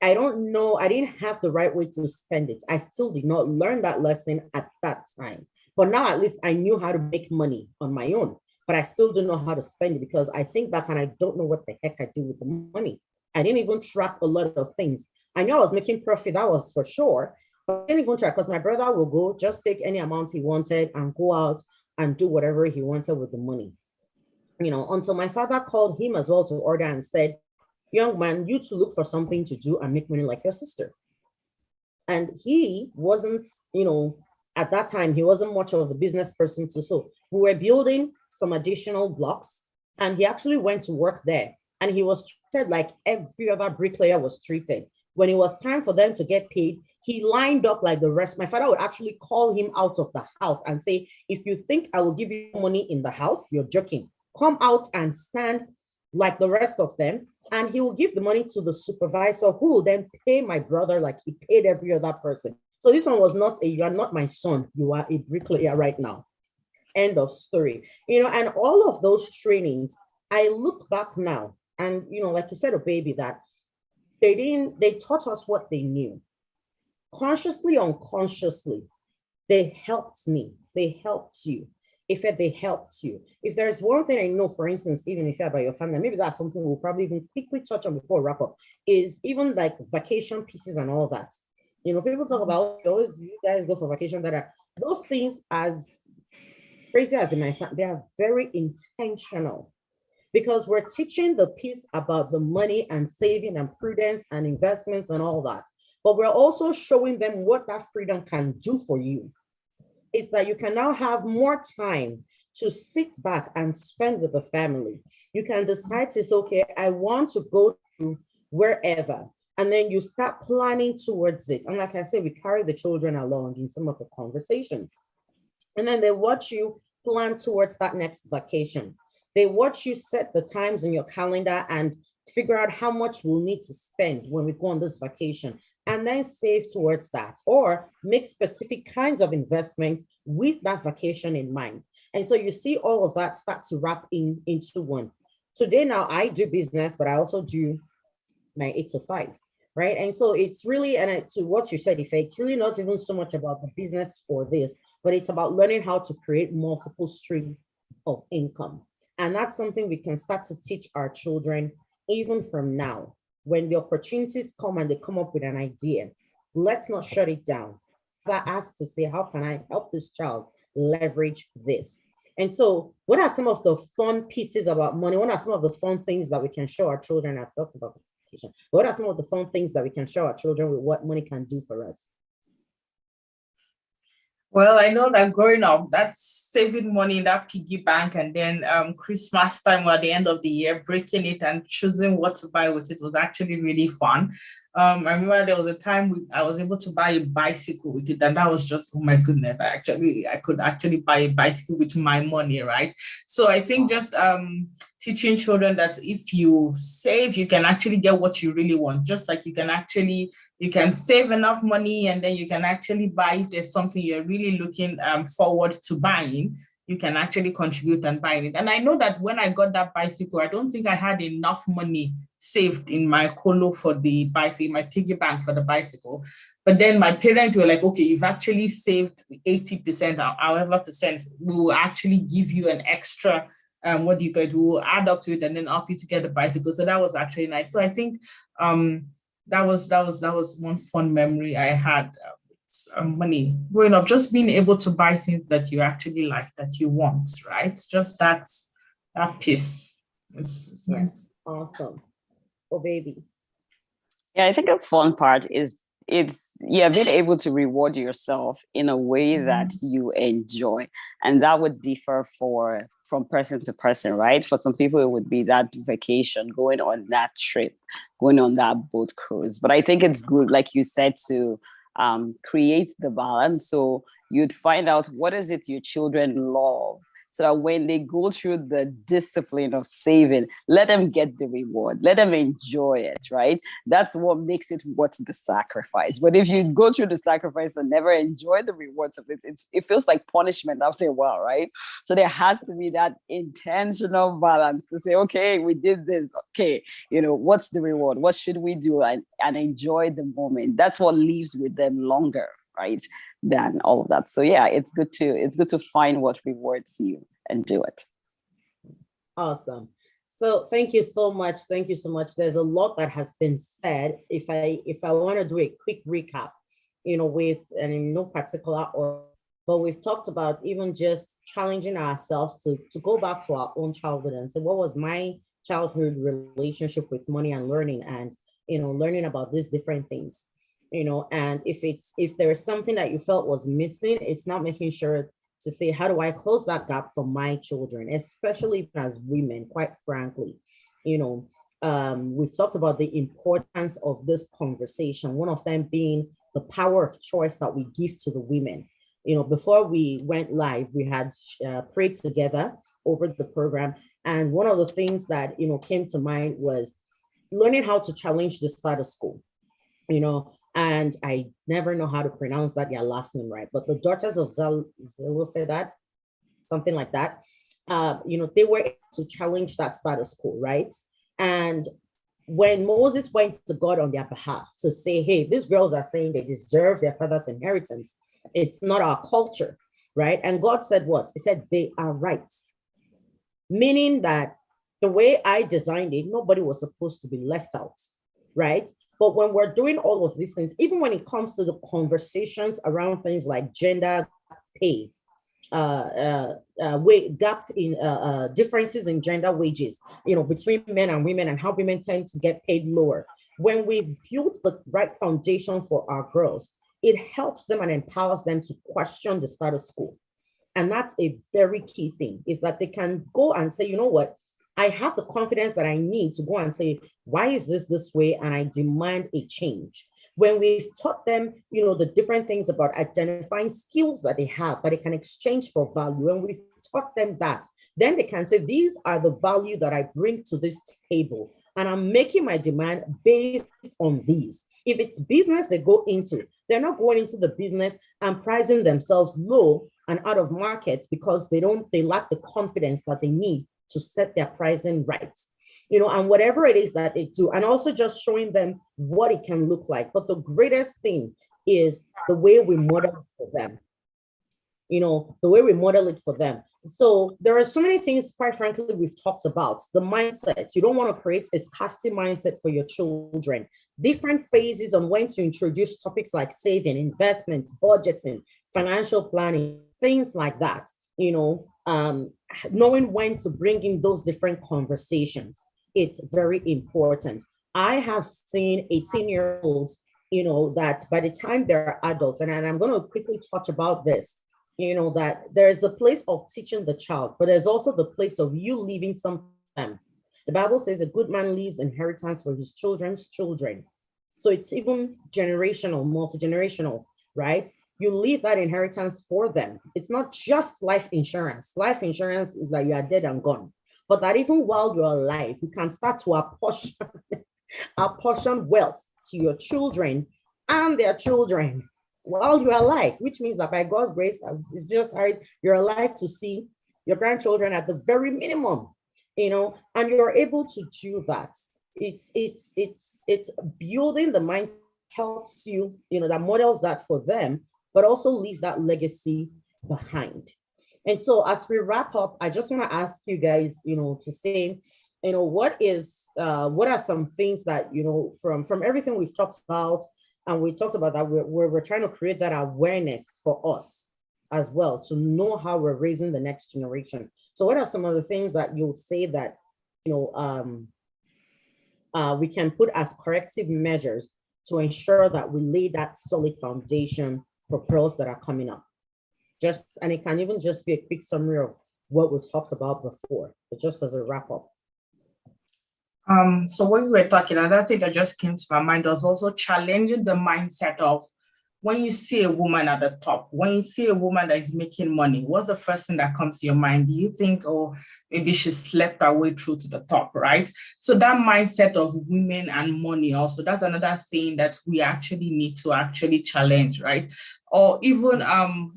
I don't know, I didn't have the right way to spend it. I still did not learn that lesson at that time. But now at least I knew how to make money on my own. But I still don't know how to spend it because I think back and I don't know what the heck I do with the money. I didn't even track a lot of things. I knew I was making profit, that was for sure. But I didn't even track because my brother will go, just take any amount he wanted and go out and do whatever he wanted with the money. Until my father called him as well to order and said, young man, you to look for something to do and make money like your sister. And he wasn't, at that time, he wasn't much of a business person too. So we were building some additional blocks And he actually went to work there, and he was treated like every other bricklayer was treated. When it was time for them to get paid, he lined up like the rest. My father would actually call him out of the house and say, if you think I will give you money in the house, you're joking. Come out and stand like the rest of them. And he will give the money to the supervisor, who will then pay my brother like he paid every other person. So this one was not you are not my son, you are a bricklayer right now. End of story. And all of those trainings, I look back now, and like you said, a baby, that they taught us what they knew. Consciously, unconsciously, they helped me. They helped you. They helped you. If there's one thing I know, for instance, even if you're about your family, maybe that's something we'll probably even quickly touch on before wrap up, is even like vacation pieces and all that. People talk about, you guys go for vacation, that are those things, as crazy as it might sound, they are very intentional, because we're teaching the piece about the money and saving and prudence and investments and all that. But we're also showing them what that freedom can do for you. It's that you can now have more time to sit back and spend with the family. You can decide to say, okay, I want to go to wherever. And then you start planning towards it. And like I said, we carry the children along in some of the conversations. And then they watch you plan towards that next vacation. They watch you set the times in your calendar and figure out how much we'll need to spend when we go on this vacation, and then save towards that, or make specific kinds of investment with that vacation in mind. And so you see all of that start to wrap into one. Today now I do business, but I also do my 8 to 5, right? And so it's really, and to what you said, Ife, it's really not even so much about the business or this, but it's about learning how to create multiple streams of income. And that's something we can start to teach our children even from now. When the opportunities come and they come up with an idea, let's not shut it down. But ask to say, how can I help this child leverage this? And so what are some of the fun pieces about money? What are some of the fun things that we can show our children? I've talked about education. What are some of the fun things that we can show our children with what money can do for us? Well, I know that growing up, that's saving money in that piggy bank, and then Christmas time or at the end of the year, breaking it and choosing what to buy with it was actually really fun. I remember there was a time I was able to buy a bicycle with it, and that was just, oh my goodness, I could actually buy a bicycle with my money, right? So I think just teaching children that if you save, you can actually get what you really want. Just like you can save enough money, and then you can actually buy, if there's something you're really looking forward to buying, you can actually contribute and buy it. And I know that when I got that bicycle, I don't think I had enough money saved in my colo for the bicycle, my piggy bank for the bicycle. But then my parents were like, okay, you've actually saved 80% or however percent, we will actually give you an extra, what do you call it? We'll add up to it and then help you to get the bicycle. So that was actually nice. So I think that was one fun memory I had. Money growing up, just being able to buy things that you actually like, that you want, right? Just that piece. It's nice. Awesome. Oh, baby. Yeah, I think a fun part is being able to reward yourself in a way that you enjoy, and that would differ from person to person, right? For some people, it would be that vacation, going on that trip, going on that boat cruise. But I think it's good, like you said, to create the balance. So you'd find out what is it your children love, so that when they go through the discipline of saving, let them get the reward, let them enjoy it, right? That's what makes it worth the sacrifice. But if you go through the sacrifice and never enjoy the rewards of it, it feels like punishment after a while, right? So there has to be that intentional balance to say, okay, we did this, okay, what's the reward, what should we do, and enjoy the moment. That's what lives with them longer, right, than all of that. So yeah, it's good to find what rewards you and do it. Awesome. So thank you so much. Thank you so much. There's a lot that has been said. If I want to do a quick recap, with, and in no particular order, but we've talked about even just challenging ourselves to go back to our own childhood and say, what was my childhood relationship with money and learning, and learning about these different things. And if there is something that you felt was missing, it's not making sure to say, how do I close that gap for my children, especially as women, quite frankly, we've talked about the importance of this conversation, one of them being the power of choice that we give to the women. Before we went live, we had prayed together over the program. And one of the things that, came to mind was learning how to challenge the status quo, and I never know how to pronounce their last name right, but the daughters of Zelophehad, something like that, they were able to challenge that status quo, right? And when Moses went to God on their behalf to say, hey, these girls are saying they deserve their father's inheritance, it's not our culture, right? And God said what? He said, they are right. Meaning that the way I designed it, nobody was supposed to be left out, right? But when we're doing all of these things, even when it comes to the conversations around things like gender pay, gap in differences in gender wages, between men and women, and how women tend to get paid lower. When we build the right foundation for our girls, it helps them and empowers them to question the status quo. And that's a very key thing, is that they can go and say, you know what, I have the confidence that I need to go and say, why is this way? And I demand a change. When we've taught them, the different things about identifying skills that they have, that they can exchange for value, and we've taught them that, then they can say, these are the value that I bring to this table, and I'm making my demand based on these. If it's business they go into, they're not going into the business and pricing themselves low and out of markets because they lack the confidence that they need to set their pricing right, and whatever it is that they do, and also just showing them what it can look like. But the greatest thing is the way we model it for them, the way we model it for them. So there are so many things, quite frankly, we've talked about. The mindset, you don't want to create a scarcity mindset for your children. Different phases on when to introduce topics like saving, investment, budgeting, financial planning, things like that, knowing when to bring in those different conversations. It's very important. I have seen 18-year-olds, that by the time they're adults, and I'm going to quickly touch about this, that there's a place of teaching the child, but there's also the place of you leaving something. The Bible says a good man leaves inheritance for his children's children. So it's even generational, multi-generational, right? You leave that inheritance for them. It's not just life insurance. Life insurance is that you are dead and gone. But that even while you're alive, you can start to apportion wealth to your children and their children while you're alive, which means that by God's grace, as it just is, you're alive to see your grandchildren at the very minimum, and you're able to do that. It's building the mind helps you, that models that for them, but also leave that legacy behind. And so as we wrap up, I just want to ask you guys, to say, what are some things that, from everything we've talked about, and we talked about that we're trying to create that awareness for us as well, to know how we're raising the next generation. So what are some of the things that you would say that, we can put as corrective measures to ensure that we lay that solid foundation for girls that are coming up? And it can even just be a quick summary of what we've talked about before, but just as a wrap up. So when we were talking, another thing that just came to my mind was also challenging the mindset of when you see a woman at the top, when you see a woman that is making money, what's the first thing that comes to your mind? Do you think, oh, maybe she slept her way through to the top, right? So that mindset of women and money also, that's another thing that we actually need to actually challenge, right? Or even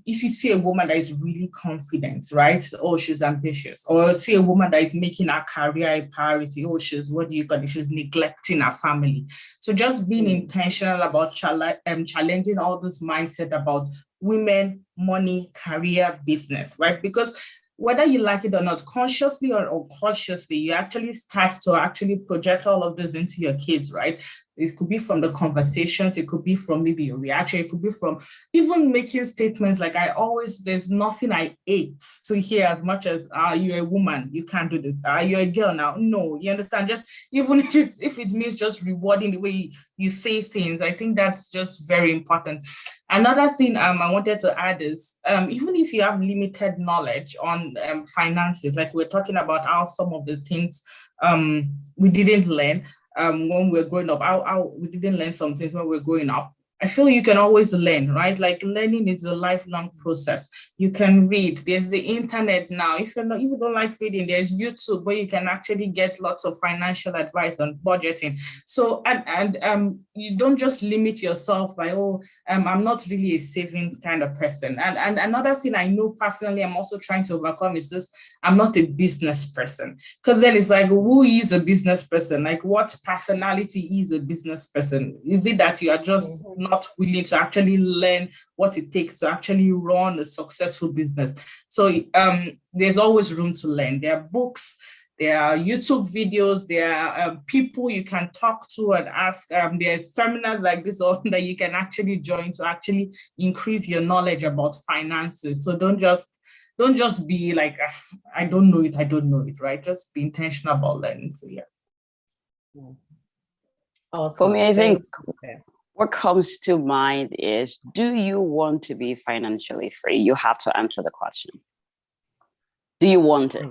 if you see a woman that is really confident, right? Oh, she's ambitious. Or see a woman that is making her career a priority. Oh, she's neglecting her family. So just being intentional about challenging all this mindset about women, money, career, business, right? Because whether you like it or not, consciously or unconsciously, you actually start to actually project all of this into your kids, right? It could be from the conversations, it could be from maybe your reaction, it could be from even making statements like, there's nothing I hate to hear as much as, you're a woman, you can't do this. You're a girl now. No, you understand? Just even if it means just rewarding the way you say things, I think that's just very important. Another thing I wanted to add is even if you have limited knowledge on finances, like we're talking about how some of the things we didn't learn when we were growing up, how we didn't learn some things when we were growing up. I feel you can always learn, right? Like learning is a lifelong process. You can read. There's the internet now. If you don't like reading, there's YouTube where you can actually get lots of financial advice on budgeting. So and you don't just limit yourself by I'm not really a savings kind of person. And another thing I know personally, I'm also trying to overcome is this: I'm not a business person. Because then it's like, who is a business person? Like, what personality is a business person? Is it that you are just not willing to actually learn what it takes to actually run a successful business? So there's always room to learn. There are books, there are YouTube videos, there are people you can talk to and ask. There's seminars like this that you can actually join to actually increase your knowledge about finances. So don't just be like, I don't know it, right? Just be intentional about learning. So yeah. Awesome. For me, I think what comes to mind is, do you want to be financially free? You have to answer the question. Do you want it?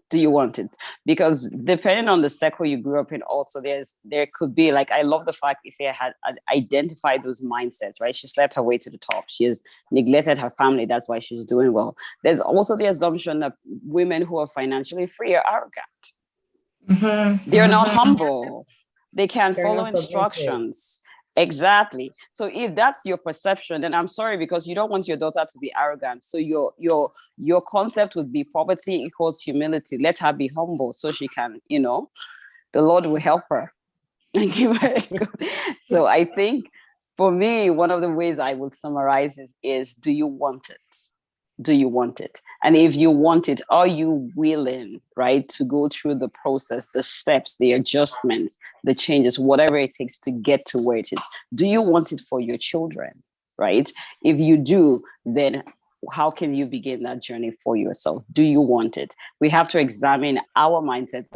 Do you want it? Because depending on the circle you grew up in, also there could be, like, I love the fact if had identified those mindsets, right? She slept her way to the top. She has neglected her family. That's why she's doing well. There's also the assumption that women who are financially free are arrogant. They're not humble. They can't follow instructions. Exactly. So if that's your perception, then I'm sorry, because you don't want your daughter to be arrogant. So your concept would be poverty equals humility. Let her be humble so she can, the Lord will help her and give her. So I think for me, one of the ways I would summarize is do you want it? Do you want it? And if you want it, are you willing, right, to go through the process, the steps, the adjustments, the changes, whatever it takes to get to where it is? Do you want it for your children, right? If you do, then how can you begin that journey for yourself? Do you want it? We have to examine our mindsets.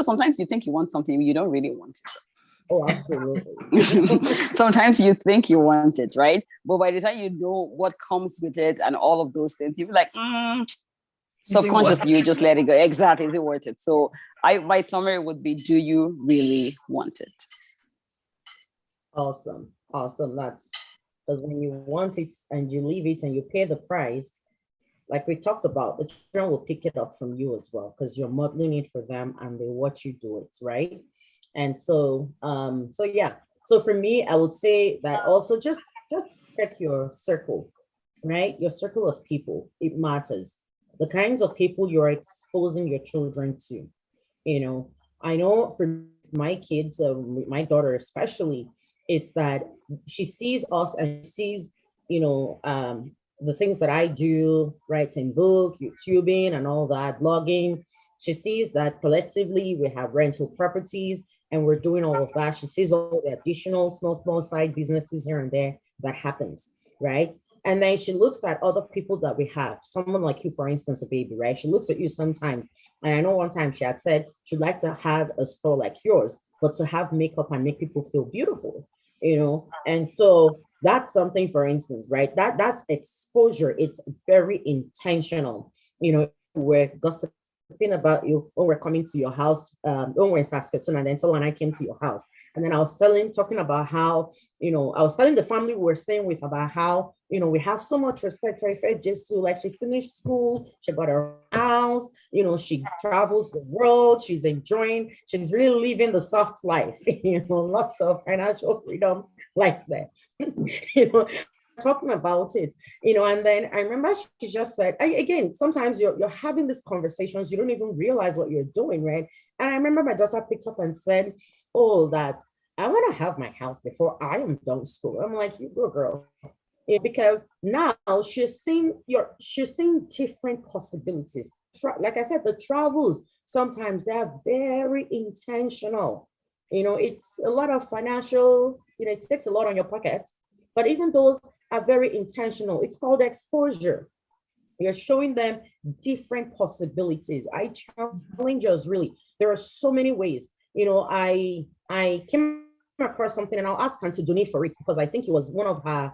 Sometimes you think you want something, you don't really want it. Oh, absolutely. Sometimes you think you want it, right? But by the time you know what comes with it and all of those things, you'll be like, subconsciously, you just let it go. Exactly. Is it worth it? So my summary would be, do you really want it? Awesome. That's because when you want it and you leave it and you pay the price, like we talked about, the children will pick it up from you as well, because you're modeling it for them and they watch you do it, right? And so, yeah. So for me, I would say that also just check your circle, right? Your circle of people. It matters. The kinds of people you're exposing your children to. I know for my kids, my daughter especially, is that she sees us and sees, the things that I do, writing book, YouTubing and all that, blogging. She sees that collectively we have rental properties and we're doing all of that. She sees all the additional small side businesses here and there that happens, right? And then she looks at other people that we have, someone like you, for instance, a baby, right? She looks at you sometimes. And I know one time she had said she'd like to have a store like yours, but to have makeup and make people feel beautiful, And so that's something, for instance, right? That's exposure. It's very intentional. We're gossiping about you when we're coming to your house, when we're in Saskatoon, and then someone I came to your house. And then I was talking about how, I was telling the family we were staying with about how, we have so much respect for Ife just to, like, she finished school, she got her house, she travels the world, she's enjoying, she's really living the soft life, lots of financial freedom like that, talking about it, and then I remember she just said, again, sometimes you're having these conversations, you don't even realize what you're doing, right? And I remember my daughter picked up and said, that I want to have my house before I am done school. I'm like, you go, girl. Because now she's seeing different possibilities. Like I said, the travels, sometimes they're very intentional. It's a lot of financial, it takes a lot on your pocket, but even those are very intentional. It's called exposure. You're showing them different possibilities. I challenge us, really. There are so many ways. I came across something and I'll ask her to donate for it because I think it was one of her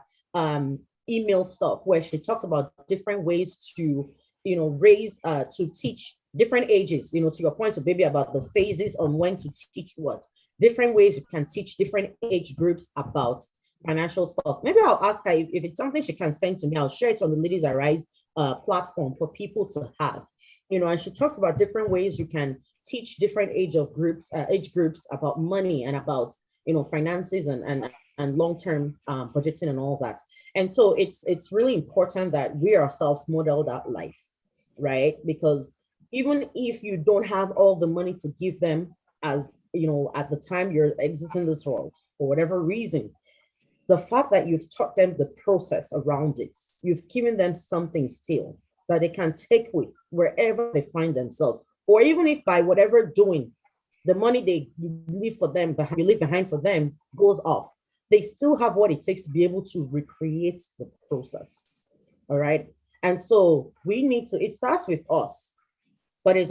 email stuff where she talked about different ways to, raise, to teach different ages, to your point, baby, about the phases on when to teach what, different ways you can teach different age groups about financial stuff. Maybe I'll ask her if it's something she can send to me. I'll share it on the LadiesArise platform for people to have, and she talks about different ways you can teach different age groups about money and about, finances and long-term budgeting and all that. And so it's really important that we ourselves model that life, right? Because even if you don't have all the money to give them, as at the time you're exiting this world for whatever reason, the fact that you've taught them the process around it, you've given them something still that they can take with wherever they find themselves, or even if by whatever doing, the money you leave behind for them goes off, they still have what it takes to be able to recreate the process. All right. And so it starts with us, but it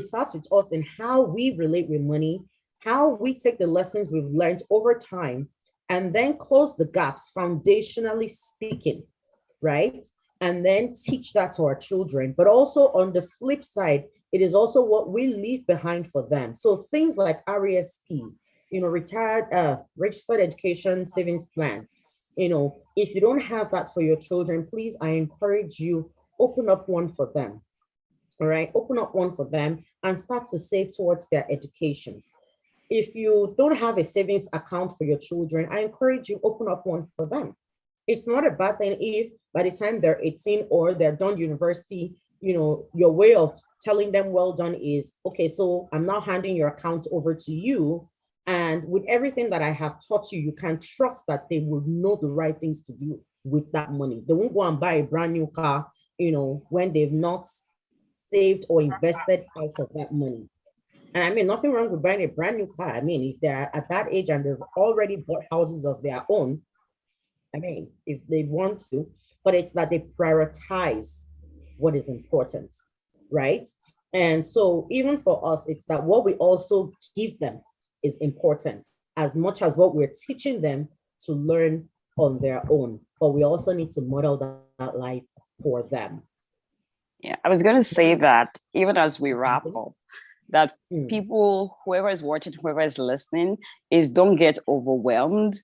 starts with us in how we relate with money, how we take the lessons we've learned over time, and then close the gaps, foundationally speaking, right? And then teach that to our children. But also on the flip side, it is also what we leave behind for them. So things like RESP, retired, registered education savings plan. If you don't have that for your children, please, I encourage you, open up one for them. All right, open up one for them and start to save towards their education. If you don't have a savings account for your children, I encourage you, open up one for them. It's not a bad thing if by the time they're 18 or they're done university, your way of telling them well done is, okay, so I'm now handing your account over to you. And with everything that I have taught you, you can trust that they will know the right things to do with that money. They won't go and buy a brand new car, when they've not saved or invested out of that money. And I mean, nothing wrong with buying a brand new car. I mean, if they're at that age and they've already bought houses of their own, I mean, if they want to, but it's that they prioritize what is important, right? And so even for us, it's that what we also give them is important as much as what we're teaching them to learn on their own. But we also need to model that life for them. Yeah, I was going to say that even as we wrap up, that people, whoever is watching, whoever is listening, is don't get overwhelmed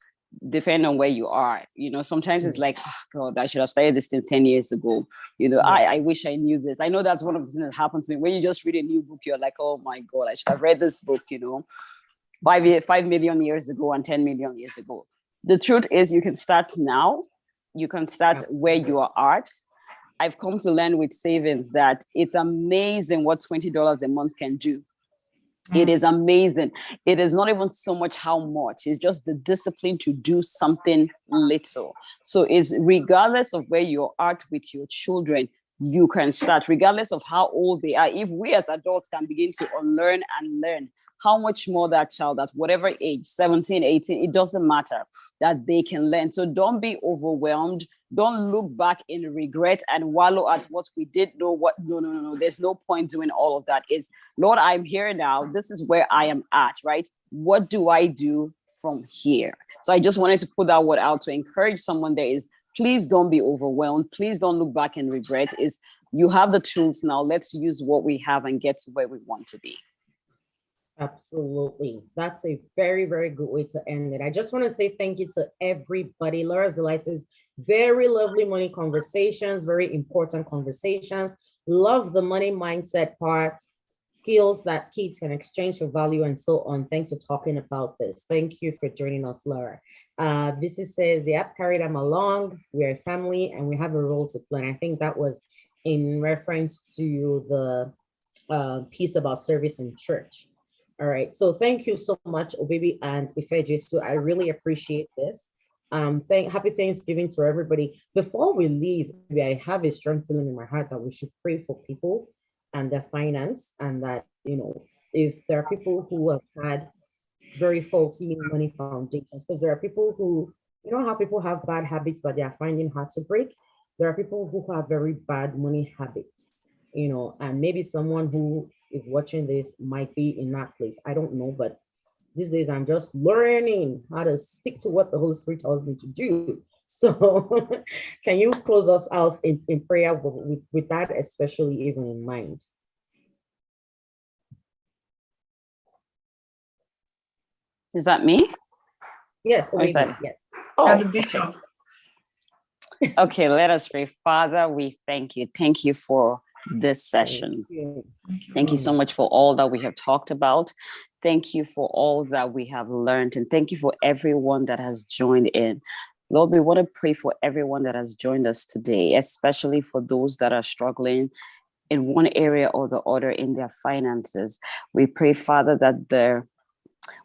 depending on where you are. Sometimes it's like, oh God, I should have started this thing 10 years ago. I wish I knew this. I know that's one of the things that happens to me. When you just read a new book, you're like, oh my God, I should have read this book, 5 million years ago and 10 million years ago. The truth is you can start now. You can start where you are at. I've come to learn with savings that it's amazing what $20 a month can do. It is amazing. It is not even so much how much, it's just the discipline to do something little. So it's regardless of where you're at with your children, you can start, regardless of how old they are. If we as adults can begin to unlearn and learn, how much more that child at whatever age, 17, 18, it doesn't matter, that they can learn. So don't be overwhelmed. Don't look back in regret and wallow at what we did. No. There's no point doing all of that. It's, Lord, I'm here now. This is where I am at, right? What do I do from here? So I just wanted to put that word out to encourage someone there is, please don't be overwhelmed. Please don't look back in regret. Is you have the tools now. Let's use what we have and get to where we want to be. Absolutely. That's a very, very good way to end it. I just want to say thank you to everybody. Laura's Delights is very lovely money conversations, very important conversations. Love the money mindset part, skills that kids can exchange for value and so on. Thanks for talking about this. Thank you for joining us, Laura. This says, yep, carry them along. We're a family and we have a role to play. And I think that was in reference to the piece about service in church. All right, so thank you so much, Obibi and Ifejisu. I really appreciate this. Happy Thanksgiving to everybody. Before we leave, I have a strong feeling in my heart that we should pray for people and their finance, and that, if there are people who have had very faulty money foundations, because there are people who, how people have bad habits that they are finding hard to break. There are people who have very bad money habits, and maybe someone who is watching this might be in that place. I don't know, but these days I'm just learning how to stick to what the Holy Spirit tells me to do. So can you close us out in prayer with that, especially even in mind? Is that me? Yes. Or is that? Yes. Oh, And the bishop. okay, let us pray. Father, we thank you. Thank you for this session. Thank you so much for all that we have talked about. Thank you for all that we have learned. And thank you for everyone that has joined in. Lord, we want to pray for everyone that has joined us today, especially for those that are struggling in one area or the other in their finances. We pray, Father, that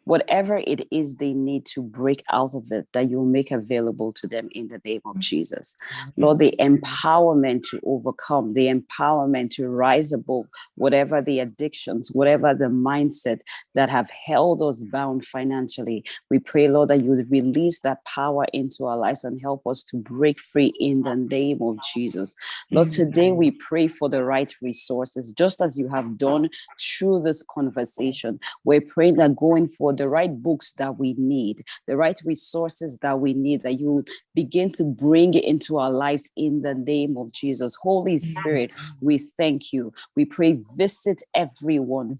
whatever it is they need to break out of it, that you'll make available to them in the name of Jesus. Lord, the empowerment to overcome, the empowerment to rise above whatever the addictions, whatever the mindset that have held us bound financially. We pray, Lord, that you would release that power into our lives and help us to break free in the name of Jesus. Lord, today we pray for the right resources, just as you have done through this conversation. We're praying that going for the right books that we need, the right resources that we need, that you begin to bring into our lives in the name of Jesus. Holy Spirit, we thank you. We pray, visit everyone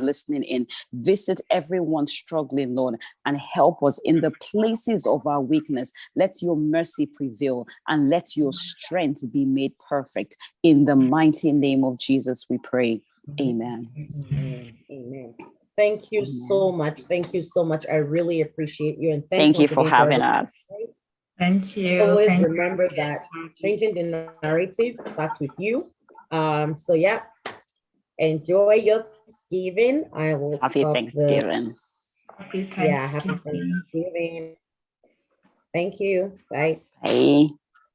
listening in, visit everyone struggling, Lord, and help us in the places of our weakness. Let your mercy prevail and let your strength be made perfect. In the mighty name of Jesus, we pray. Amen. Amen. Thank you so much. Thank you so much. I really appreciate you. And thank you for having us. Thank you. Always remember that changing the narrative starts with you. So yeah, enjoy your Thanksgiving. I will Happy Thanksgiving. Happy Thanksgiving. Thank you. Bye. Bye.